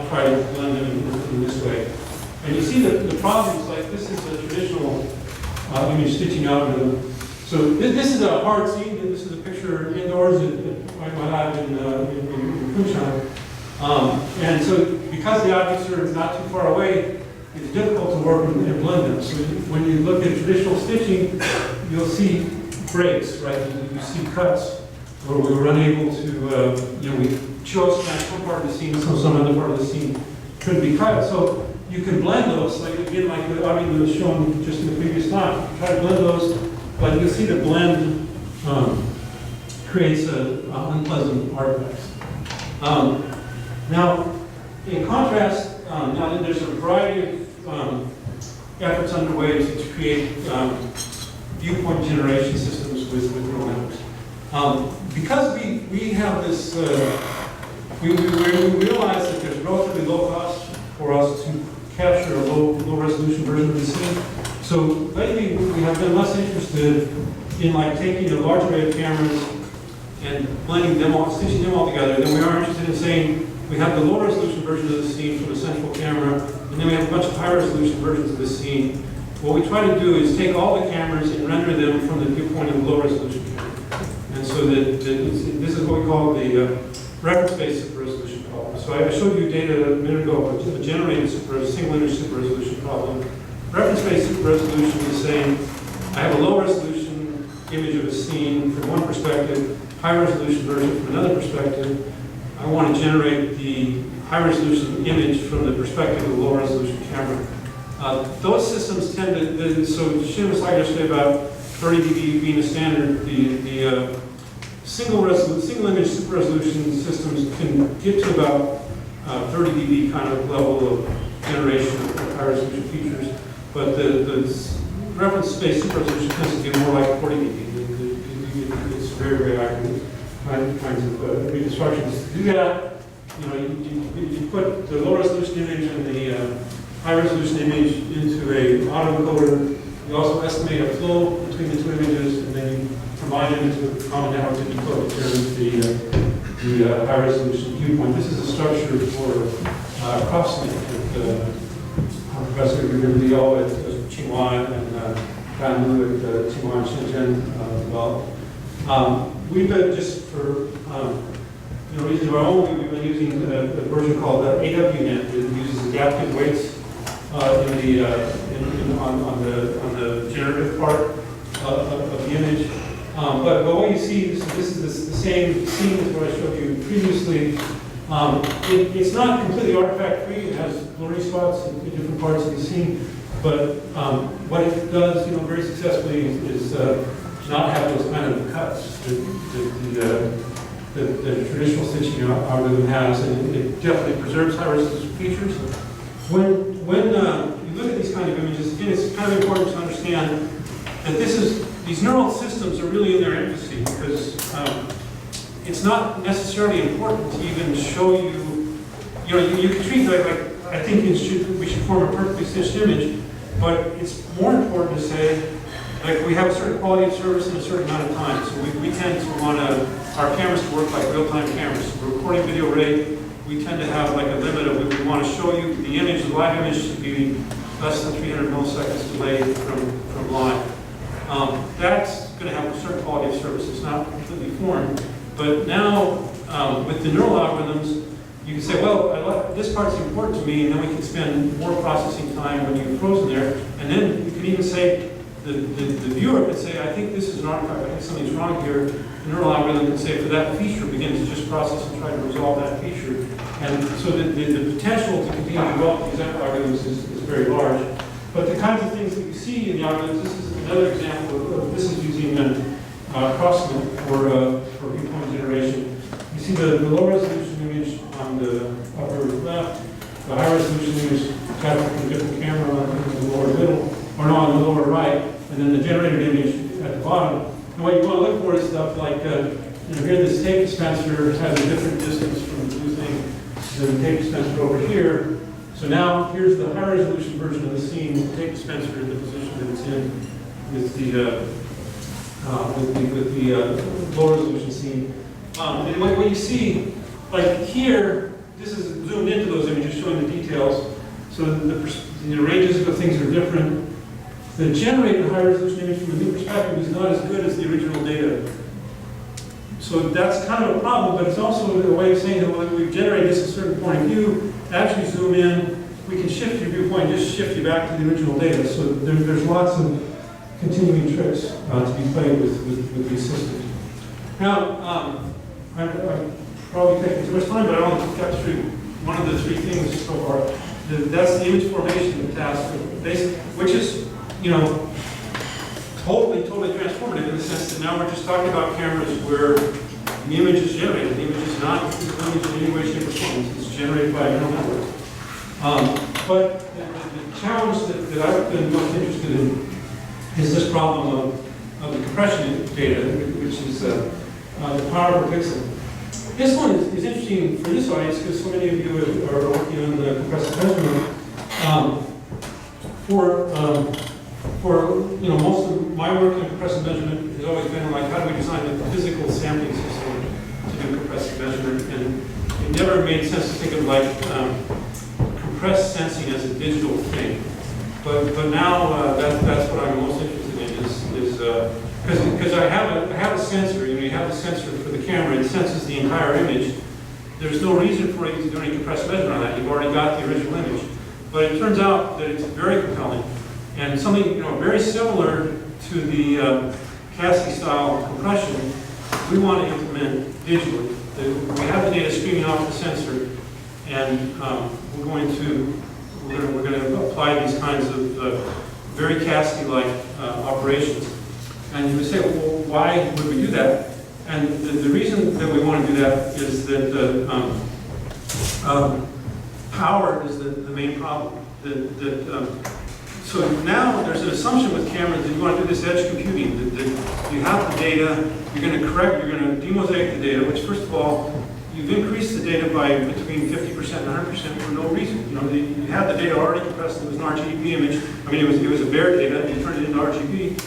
try to blend them in this way. And you see the problems, like this is the traditional image stitching algorithm. So this is a hard scene. This is a picture indoors at my lab in Kunshan. And so because the objects are not too far away, it's difficult to work and blend them. So when you look at traditional stitching, you'll see breaks, right? You see cuts where we were unable to, we chose to match one part of the scene, so some other part of the scene couldn't be cut. So you can blend those, like again, like the audio that was shown just in the previous talk. Try to blend those, but you'll see the blend creates an unpleasant artifact. Now, In contrast, now there's a variety of efforts underway to create viewpoint generation systems with neural networks. Because we have this, we realize that there's relatively low cost for us to capture a low resolution version of the scene. So lately we have been less interested in like taking a large array of cameras and blending them all, stitching them all together. Then we are interested in saying we have the low resolution version of the scene from a central camera, and then we have a bunch of high resolution versions of the scene. What we try to do is take all the cameras and render them from the viewpoint of the low resolution camera. And so this is what we call the reference-based super resolution problem. So I showed you data a minute ago of a generated single image super resolution problem. Reference-based super resolution is saying I have a low resolution image of a scene from one perspective, high resolution version from another perspective. I want to generate the high resolution image from the perspective of the low resolution camera. Those systems tend to, so Shin was talking yesterday about 30 dB being a standard. The single image super resolution systems can get to about 30 dB kind of level of generation of high resolution features, but the reference-based super resolution tends to be more like 40 dB. It's very, very accurate kinds of reconstructions. To do that, you put the low resolution image and the high resolution image into a autoencoder. You also estimate a flow between the two images, and then you combine them into a common network to decode the high resolution viewpoint. This is a structure for cross-link with Professor Liu at Tsinghua and Gan Lu at Tsinghua and Shenzhen developed. We've been, just for reasons of our own, we've been using a version called AWNet that uses adaptive weights on the generative part of the image. But what you see, so this is the same scene as what I showed you previously. It's not completely artifact-free. It has blurry spots in different parts of the scene. But what it does, very successfully is not have those kind of cuts that the traditional stitching algorithm has, and it definitely preserves high-resolution features. When you look at these kind of images, again, it's kind of important to understand that these neural systems are really in their infancy, because it's not necessarily important to even show you, you can treat like I think we should form a perfectly stitched image, but it's more important to say, like, we have a certain quality of service in a certain amount of time. So we tend to want our cameras to work like real-time cameras. For recording video rate, we tend to have like a limit of, we want to show you the image, the live image should be less than 300 milliseconds delayed from live. That's going to have a certain quality of service. It's not completely formed. But now, with the neural algorithms, you can say, well, this part's important to me, and then we can spend more processing time when you've frozen there. And then you can even say, the viewer can say, I think this is an artifact, I think something's wrong here. The neural algorithm can say, for that feature, begin to just process and try to resolve that feature. And so the potential to continue to develop these algorithms is very large. But the kinds of things that you see in the algorithms, this is another example of this is using cross-link for viewpoint generation. You see the low resolution image on the upper left, the high resolution image captured from a different camera on the lower middle, or no, on the lower right, and then the generated image at the bottom. And what you want to look for is stuff like, here this tape dispenser has a different distance from the blue thing than the tape dispenser over here. So now here's the high resolution version of the scene, the tape dispenser in the position that it's in with the low resolution scene. And what you see, like here, this is zoomed into those images showing the details. So the ranges of things are different. The generated high resolution image from a new perspective is not as good as the original data. So that's kind of a problem, but it's also a way of saying that when we've generated this at a certain point of view, actually zoom in, we can shift your viewpoint, just shift you back to the original data. So there's lots of continuing tricks to be played with these systems. Now, I'm probably taking too much time, but I want to get through one of the three things so far. That's the image formation task, which is, totally transformative in the sense that now we're just talking about cameras where the image is generated. The image is not image in any way, shape, or form. It's generated by a neural network. But the challenge that I've been most interested in is this problem of the compression data, which is the power per pixel. This one is interesting for this audience because so many of you are working on the compressive measurement. For most of my work in compressive measurement has always been like, how do we design the physical sampling system to do compressive measurement? And it never made sense to think of like compressed sensing as a digital thing. But now that's what I'm most interested in is because I have a sensor. You have the sensor for the camera. It senses the entire image. There's no reason for you to do any compressed measurement on that. You've already got the original image. But it turns out that it's very compelling. And something very similar to the WACCI style compression, we want to implement digitally. We have the data streaming off the sensor, and we're going to apply these kinds of very WACCI-like operations. And you would say, well, why would we do that? And the reason that we want to do that is that power is the main problem. So now there's an assumption with cameras that you want to do this edge computing, that you have the data, you're going to demosaic the data, which first of all, you've increased the data by between 50% and 100% for no reason. You had the data already compressed, it was an RGB image. I mean, it was a bare data, and you turned it into RGB.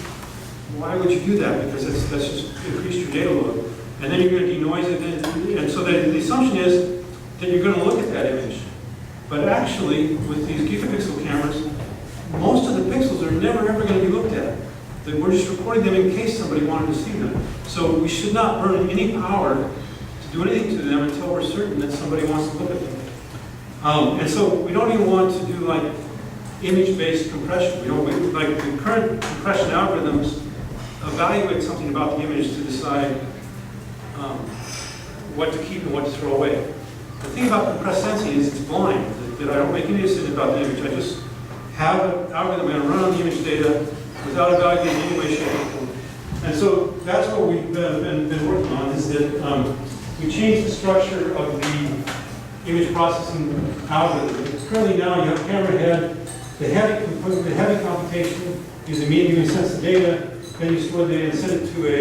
Why would you do that? Because that's just increased your data load. And then you're going to denoise it, and so the assumption is that you're going to look at that image. But actually, with these gigapixel cameras, most of the pixels are never ever going to be looked at. We're just recording them in case somebody wanted to see them. So we should not burn any power to do anything to them until we're certain that somebody wants to look at them. And so we don't even want to do like image-based compression. Like the current compression algorithms evaluate something about the image to decide what to keep and what to throw away. The thing about compressed sensing is it's blind, that I don't make any decision about the image. I just have an algorithm going to run on the image data without evaluating in any way, shape, or form. And so that's what we've been working on, is that we changed the structure of the image processing algorithm. Currently now you have a camera head, the heavy computation is immediately sense the data, then you store the data and send it to a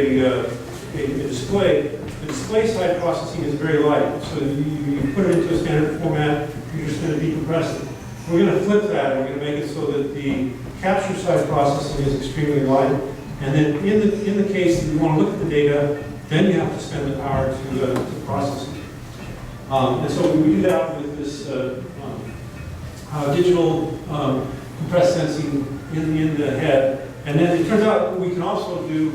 display. The display side processing is very light, so you put it into a standard format, you're just going to decompress it. We're going to flip that, and we're going to make it so that the capture side processing is extremely light. And then in the case that you want to look at the data, then you have to spend the power to process it. And so we do that with this digital compressed sensing in the head. And then it turns out we can also do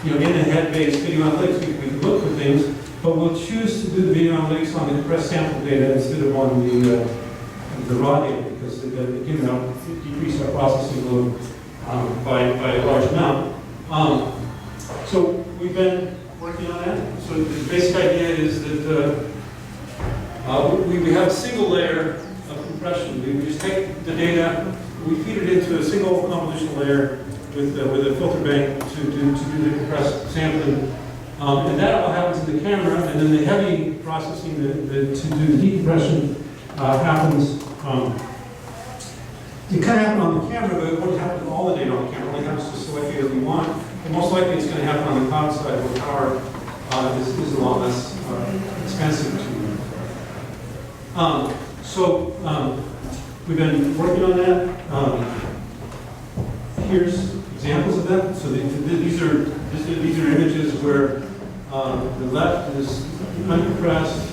in the head-based video analytics, we can look for things, but we'll choose to do the video analytics on the compressed sample data instead of on the raw data, because it decrease our processing load by a large amount. So we've been working on that. So the basic idea is that we have a single layer of compression. We just take the data, we feed it into a single convolutional layer with a filter bank to do the compressed sampling. And that all happens in the camera, and then the heavy processing to do the decompression happens. It can happen on the camera, but it won't happen to all the data on the camera. It only happens to select data we want. And most likely it's going to happen on the cloud side where power is a lot less expensive to So we've been working on that. Here's examples of that. So these are images where the left is uncompressed,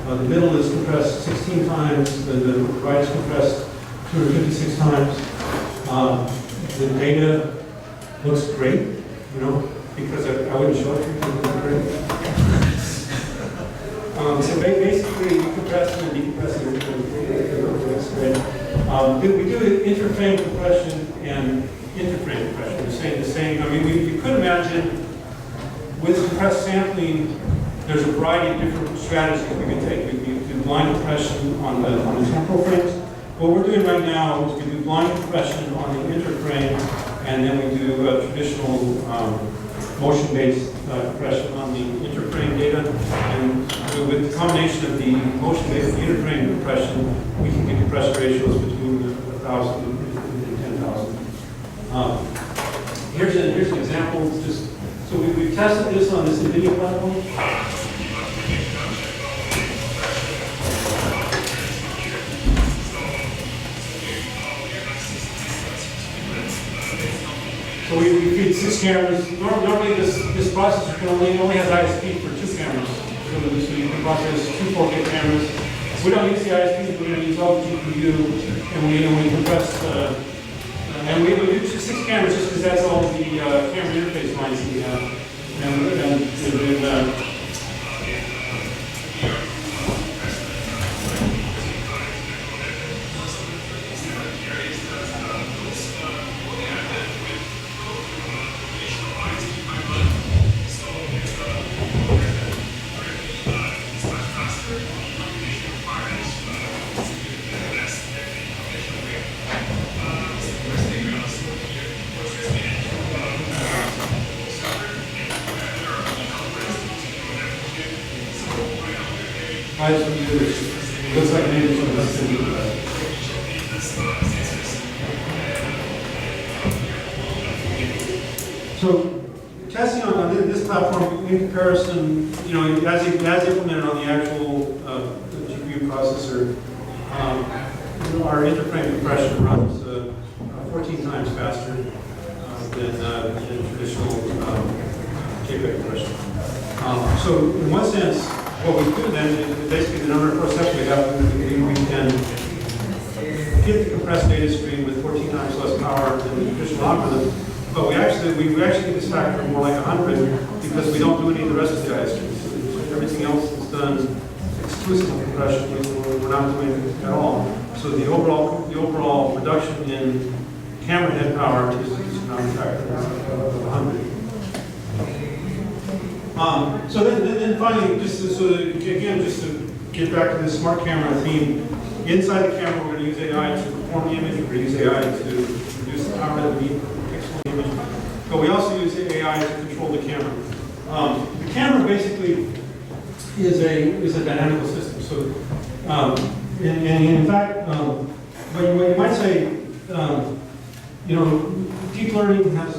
the middle is compressed 16 times, the right is compressed 256 times. The data looks great, because I wouldn't show it to you, it looks great. So basically, you compress and decompress it looks great. We do interframe compression and interframe compression. We're saying the same. I mean, you could imagine with compressed sampling, there's a variety of different strategies we can take. We can do blind compression on the temporal frames. What we're doing right now is we do blind compression on the interframe, and then we do traditional motion-based compression on the interframe data. And with the combination of the motion-based and interframe compression, we can get compression ratios between 1,000 and 10,000. Here's an example. So we've tested this on this NVIDIA platform. So we feed 6 cameras. Normally this processor only has ISP for 2 cameras. So you can process 2 4K cameras. We don't use the ISP, we're going to use all the GPU, and we compress, and we use 6 cameras just because that's all the camera interface lines that we have. Looks like maybe some of this is So testing on this platform in comparison, as implemented on the actual GPU processor, our interframe compression runs 14 times faster than traditional JPEG compression. So in one sense, what we do then is basically the number of processors we have, we can get the compressed data stream with 14 times less power than the traditional algorithm. But we actually get this factor more like 100 because we don't do any of the rest of the ISPs. So everything else is done exclusive of compression. We're not doing it at all. So the overall reduction in camera head power is a factor of 100. So then finally, just to get back to the smart camera theme, inside the camera we're going to use AI to perform the image, we're going to use AI to reduce the power that we need to pixel the image, but we also use AI to control the camera. The camera basically is a dynamical system. So, in fact, what you might say, deep learning has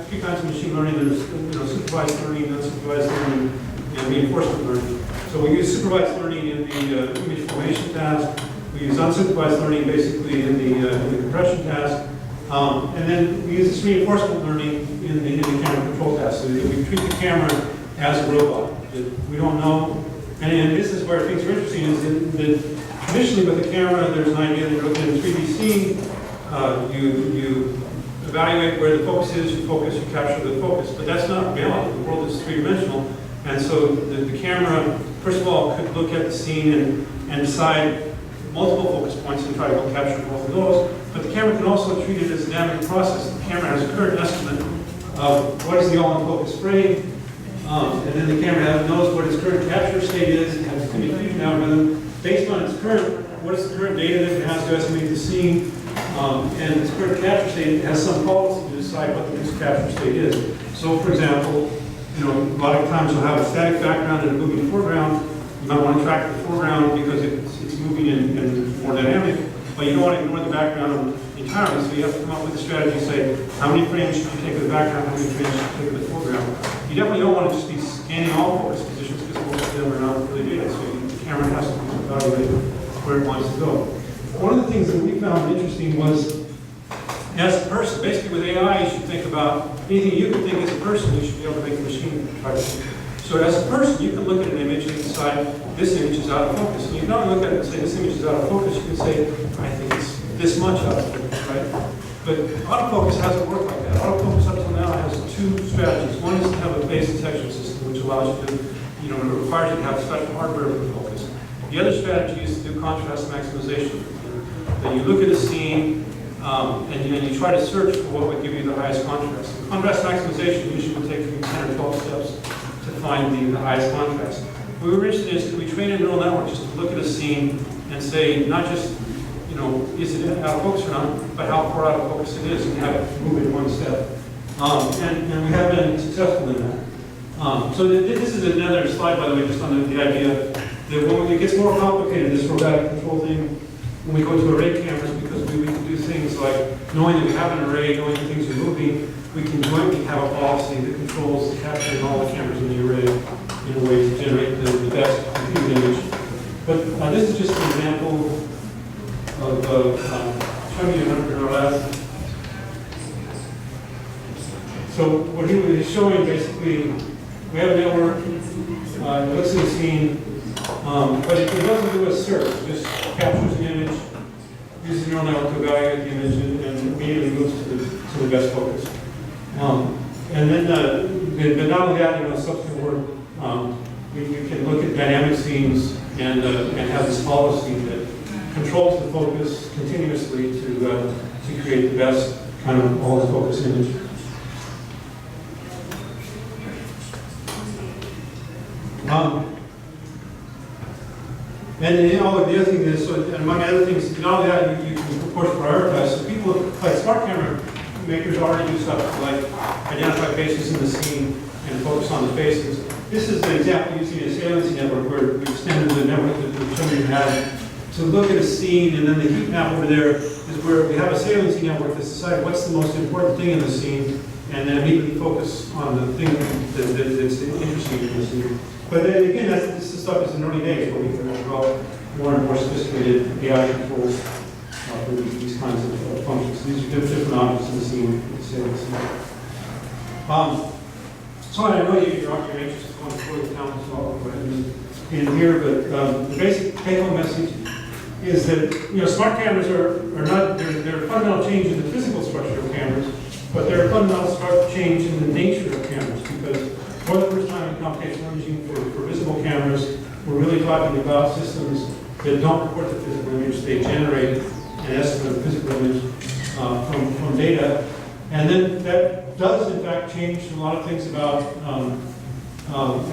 three kinds of machine learning. There's supervised learning, unsupervised learning, and reinforcement learning. So we use supervised learning in the image formation task. We use unsupervised learning basically in the compression task. And then we use this reinforcement learning in the camera control task. So we treat the camera as a robot. We don't know, and this is where things are interesting, is that traditionally with the camera, there's an idea that you're looking at a 3D scene. You evaluate where the focus is, you focus, you capture the focus. But that's not reality. The world is three-dimensional. And so the camera, first of all, could look at the scene and decide multiple focus points and try to go capture both of those. But the camera can also treat it as a dynamic process. The camera has a current estimate of what is the all-in-focus frame, and then the camera knows what its current capture state is. It has a computation algorithm. Based on its current, what is the current data that it has to estimate the scene, and its current capture state, it has some policy to decide what the next capture state is. So, for example, a lot of times you'll have a static background and a moving foreground. You might want to track the foreground because it's moving and more dynamic, but you don't want to ignore the background entirely. So you have to come up with a strategy to say, how many frames should you take of the background, how many frames should you take of the foreground. You definitely don't want to just be scanning all focus positions because most of them are not really data. So the camera has to evaluate where it wants to go. One of the things that we found interesting was, as a person, basically with AI, you should think about anything you could think as a person, you should be able to make the machine try to think. So as a person, you can look at an image and decide, this image is out of focus. And you can not only look at it and say, this image is out of focus, you can say, I think it's this much out of focus, right? But autofocus hasn't worked like that. Autofocus up till now has two strategies. One is to have a phase detection system, which allows you to, it requires you to have special hardware for focus. The other strategy is to do contrast maximization. Then you look at a scene, and you try to search for what would give you the highest contrast. Contrast maximization usually would take 10 or 12 steps to find the highest contrast. What we were interested in is, could we train a neural network just to look at a scene and say, not just, is it out of focus or not, but how far out of focus it is, and have it move in one step. And we have been successful in that. So this is another slide, by the way, just on the idea that when it gets more complicated, this robotic control thing, when we go to array cameras, because we can do things like knowing that we have an array, knowing that things are moving, we can jointly have a policy that controls capturing all the cameras in the array in a way to generate the best computed image. But this is just an example of showing you in our lab. So what he was showing, basically, we have a network, it looks at the scene, but it doesn't do a search, it just captures an image, uses neural network to evaluate the image, and immediately moves to the best focus. And then, but not only that, subsequent work, we can look at dynamic scenes and have this policy that controls the focus continuously to create the best kind of always focus image. And the other thing is, so among other things, not only that, you can of course prioritize. So people like smart camera makers already do stuff like identify faces in the scene and focus on the faces. This is an example using a saliency network where we extended the network that the children had to look at a scene, and then the heat map over there is where we have a saliency network that's decided what's the most important thing in the scene, and then immediately focus on the thing that's interesting in the scene. But then again, this stuff is in early days where we can develop more and more sophisticated AI controls for these kinds of functions. These are different objects in the scene. So I know you're anxious to go through the town, so I'll go ahead and in here, but the basic take-home message is that smart cameras are not, they're a fundamental change in the physical structure of cameras, but they're a fundamental change in the nature of cameras, because for the first time in computational imaging for visible cameras, we're really talking about systems that don't report the physical image. They generate an estimate of the physical image from data. And then that does, in fact, change a lot of things about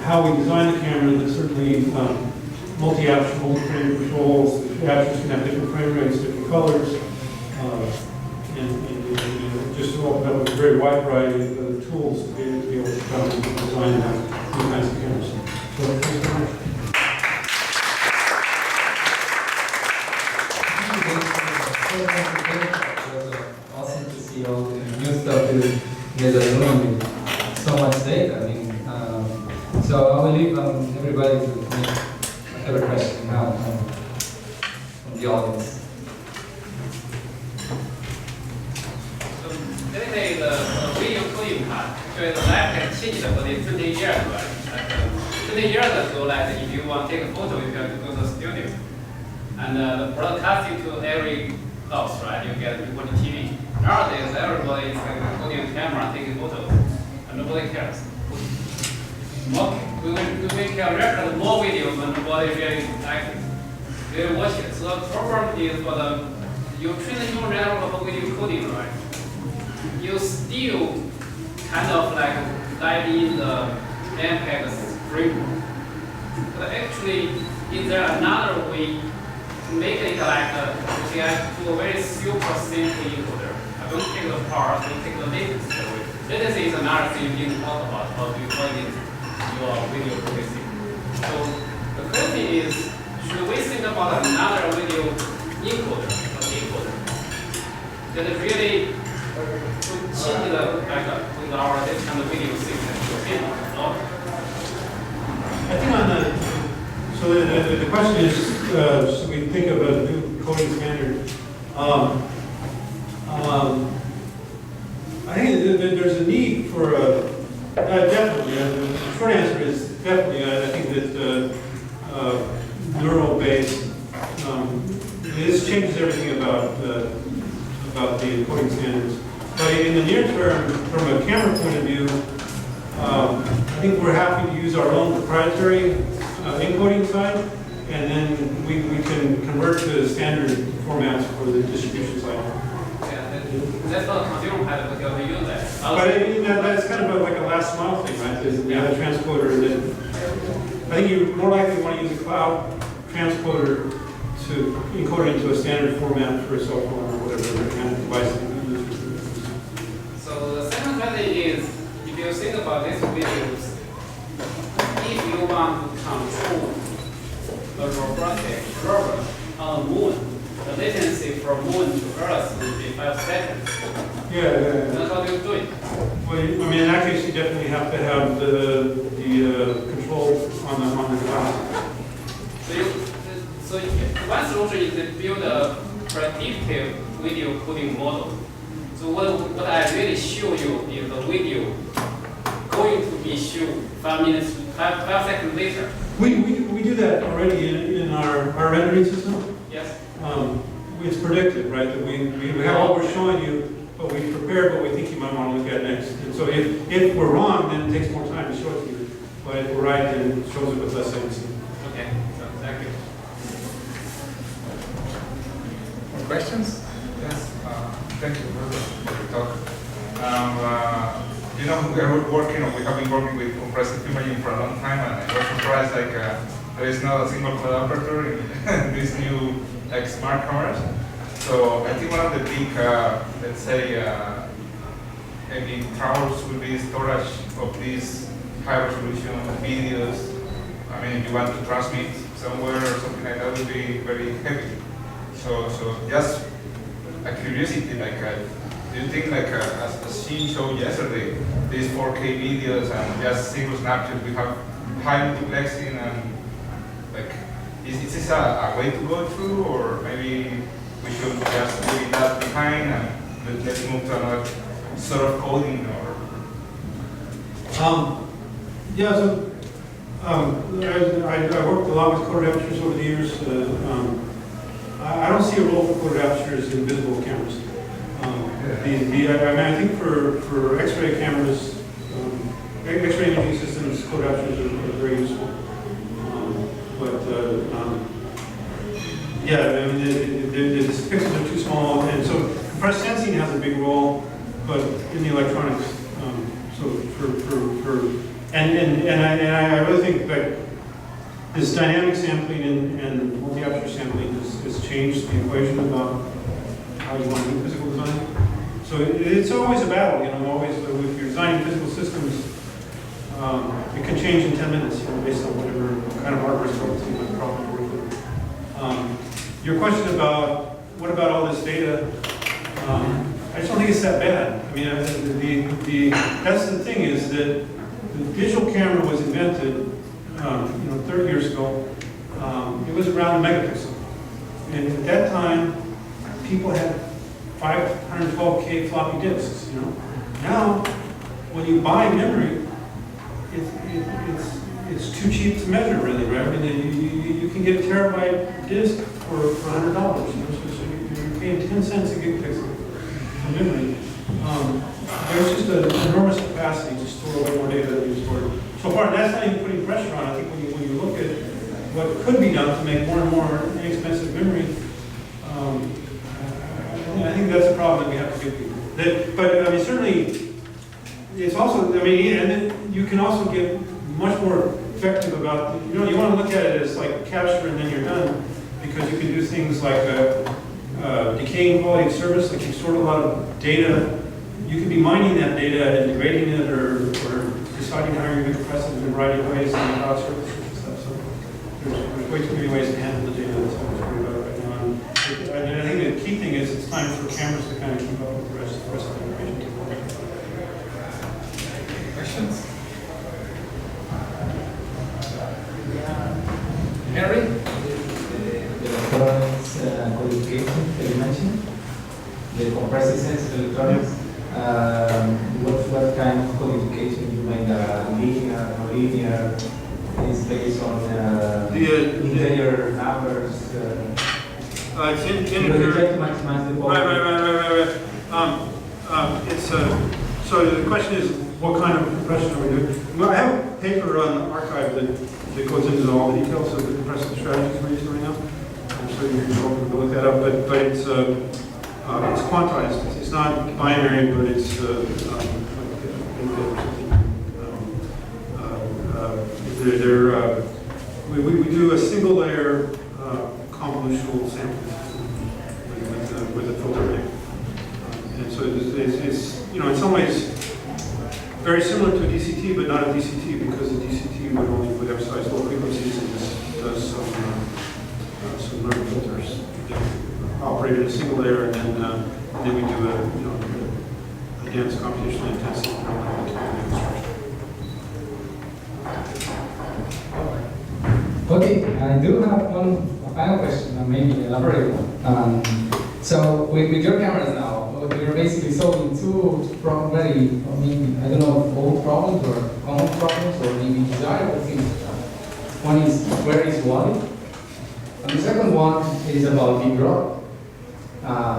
how we design the camera. There's certainly multi-aperture, multi-frame controls. The apertures can have different frame rates, different colors. And just to open up a very wide variety of tools to be able to come and design these kinds of cameras. So, thanks very much. It was awesome to see all the new stuff you guys are doing with so much data. I mean, so I will leave everybody to make whatever question now from the audience. 那个video coding part，就是来很切记的和你真的一样对吧？真的一样的时候来 if you want to take a photo, you have to go to the studio and broadcasting to every house, right? You get people on TV. Nowadays, everybody is like holding a camera, taking photos, and nobody cares. We make a record more videos, and nobody really really watch it. So the problem is for you train the neural network for video coding, right? You still kind of like dive in the MPEG framework. But actually, is there another way to make it like to a very super simple encoder? I don't take the part, don't take the latency away. Latency is another thing you didn't talk about, how do you plug in your video processing. So the question is, should we think about another video encoder or decoder that really change with our this kind of video system? I think on so the question is, should we think of a new coding standard? I think that there's a need for definitely. The short answer is definitely. I think that neural-based. This changes everything about the encoding standards. But in the near term, from a camera point of view, I think we're happy to use our own proprietary encoding side, and then we can convert to standard formats for the distribution side. Yeah, that's not the consumer part because we use that. But that's kind of like a last mile thing, right? There's we have a transporter that I think you more likely want to use a cloud transporter to encode it into a standard format for a cell phone or whatever kind of device. So the second strategy think about these videos, if you want to control a robotic rover on the moon, the latency from moon to Earth will be 5 seconds. Yeah. That's how do you do it. Well, I mean, in that case, you definitely have to have the control on the device. So one solution is to build a predictive video coding model. So what I really show you is the video going to be shown 5 seconds later. We do that already in our rendering system. Yes. It's predicted, right? That we have what we're showing you, but we prepared what we think you might want to look at next. And so if we're wrong, then it takes more time to show it to you. But if we're right, then it shows it with less latency. Okay. So thank you. More questions? Yes, thank you for the talk. You know, we have been working with compressive imaging for a long time, and I was surprised there is not a single collaborator in these new smart cameras. So I think one of the big, let's say, maybe troubles will be storage of these high resolution videos. I mean, if you want to transmit somewhere or something like that, will be very heavy. So just a curiosity, do you think as she showed yesterday, these 4K videos and just single snapshots, we have high multiplexing and is this a way to go through, or maybe we should just leave that behind and let's move to another sort of coding or? Yeah, so I worked a lot with code raptures over the years. I don't see a role for code raptures in visible cameras. I think for X-ray cameras, X-ray imaging systems, code raptures are very useful. Yeah, I mean, the pixels are too small, and so compressed sensing has a big role, but in the electronics. So I really think that this dynamic sampling and multi-aperture sampling has changed the equation about how you want to do physical design. So it's always a battle, you know. Always, if you're designing physical systems, it can change in 10 minutes, you know, based on whatever kind of hardware is built to the problem you're working with. Your question about what about all this data? I just don't think it's that bad. I mean, that's the thing is that the digital camera was invented, 30 years ago. It was around a megapixel, and at that time, people had 512K floppy disks. You know, now when you buy memory, it's too cheap to measure, really, right? I mean, you can get a terabyte disk for $100. You know, so you're paying 10 cents a gigapixel for memory. There's just an enormous capacity to store way more data than you store. So far, that's not even putting pressure on. I think when you look at what could be done to make more and more inexpensive memory, I think that's a problem that we have to give people. But I mean, certainly, it's also, I mean, and then you can also get much more effective about, you want to look at it as like capture and then you're done, because you can do things like decaying quality of service, like you store a lot of data. You can be mining that data and degrading it or deciding how you're going to compress it in a variety of ways in the cloud services and stuff. So there's way too many ways to handle the data that's always worried about right now. And I think the key thing is it's time for cameras to kind of keep up with the rest of the information technology. Questions? Henry? The electronics codification that you mentioned, the compressive sensitive electronics, what kind of codification you make? Linear, nonlinear? Is based on integer numbers? It's in you try to maximize the right. So the question is, what kind of compression are we doing? Well, I have a paper on the archive that goes into all the details of the compressive strategies we're using right now. I'm sure you're welcome to look that up, but it's quantized. It's not binary, but it's we do a single layer convolutional sampling with a filter bank. And so it's in some ways very similar to a DCT, but not a DCT because the DCT would emphasize low frequencies and this does some nerve filters. They operate in a single layer and then we do a dense computationally intensive instruction. Okay, I do have a final question, and maybe elaborate one. So with your cameras now, you're basically solving two very, maybe, I don't know, old problems or common problems or maybe desirable things. One is, where is Wally? And the second one is about Big Brother.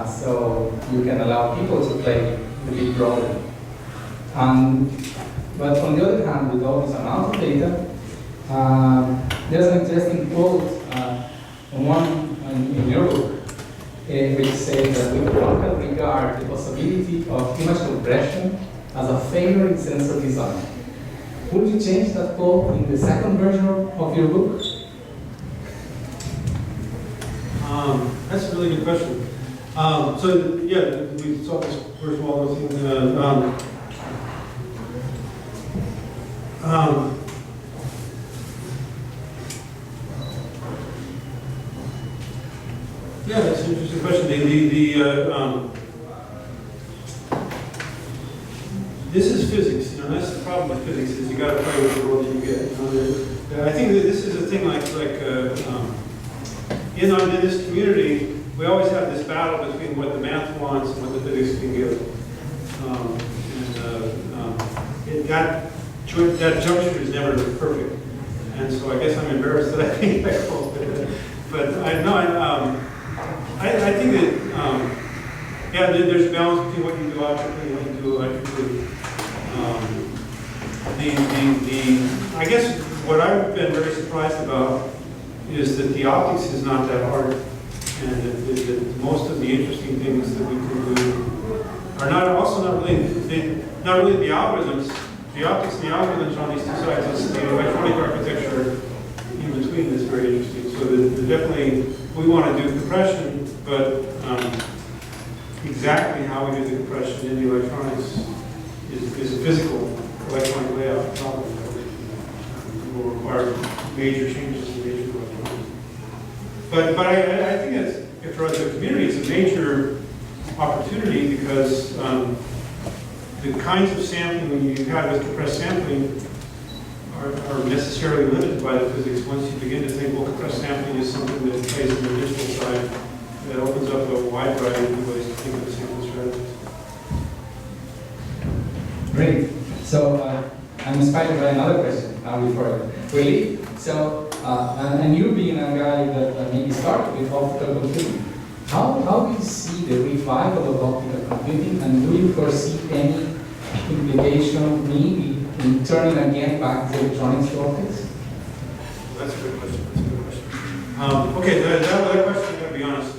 So you can allow people to play the Big Brother. But on the other hand, with all this amount of data, there's an interesting quote in your book, which says that we one can regard the possibility of image compression as a failure in sensor design. Would you change that quote in the second version of your book? That's a really good question. So yeah, we saw this first of all thing. Yeah, that's an interesting question. This is physics, that's the problem with physics is you got to play with the world that you get. I think that this is a thing in this community, we always have this battle between what the math wants and what the physics can give. That juncture is never perfect. And so I guess I'm embarrassed that I think that close. But I know I think that there's a balance between what you do optically and what you do electrically. I guess what I've been very surprised about is that the optics is not that hard, and that most of the interesting things that we can do are not really the algorithms. The optics and the algorithms on these two sides. It's the electronic architecture in between is very interesting. So definitely we want to do compression, but exactly how we do the compression in the electronics is a physical electronic layout problem that will require major changes in the nature of electronics. But I think for the community, it's a major opportunity because the kinds of sampling you have with compressed sampling are necessarily limited by the physics. Once you begin to think, well, compressed sampling is something that plays in the digital side, that opens up a wide variety of ways to think of the sampling strategies. Great. So I'm inspired by another question before I really. So and you being a guy that maybe started with optical computing, how do you see the revival of optical computing, and do you foresee any implication maybe in turning again back the electronics to optics? That's a good question. Okay, that question, I gotta be honest.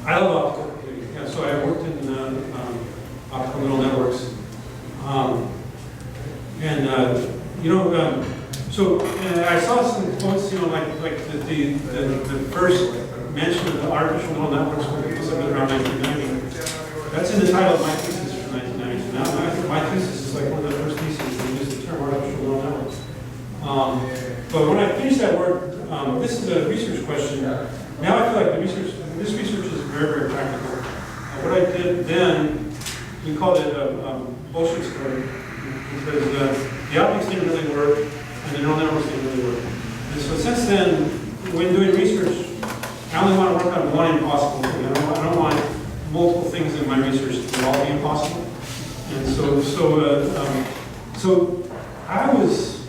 I love optical computing. Yeah, so I worked in optical neural networks. I saw some quotes, like the first mention of the artificial neural networks was around 1990. That's in the title of my thesis from 1992. Now I think my thesis is like one of the first theses that used the term artificial neural networks. But when I finished that work, this is a research question. Now I feel like this research is very, very practical. What I did then, we called it a bullshit story, because the optics didn't really work and the neural networks didn't really work. And so since then, when doing research, I only want to work on one impossible thing. I don't want multiple things in my research to all be impossible. And so I was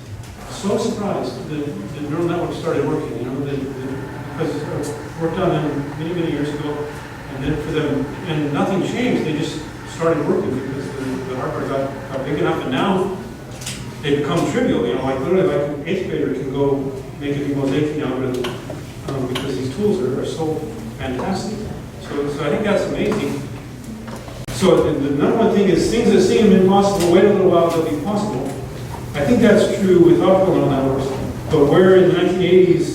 so surprised that the neural network started working. Because I worked on them many, many years ago, and then for them, and nothing changed. They just started working because the hardware got big enough, and now they become trivial. Literally, like an 8th grader can go make a demosaiking algorithm because these tools are so fantastic. So I think that's amazing. So the number one thing is things that seem impossible, wait a little while, they'll be possible. I think that's true with optical neural networks. But where in the 1980s,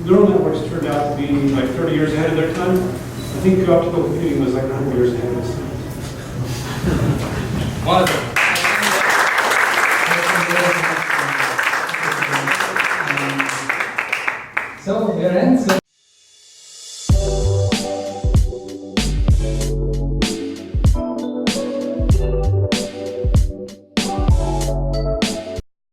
neural networks turned out to be like 30 years ahead of their time, I think optical computing was like 100 years ahead of its time. Wonderful.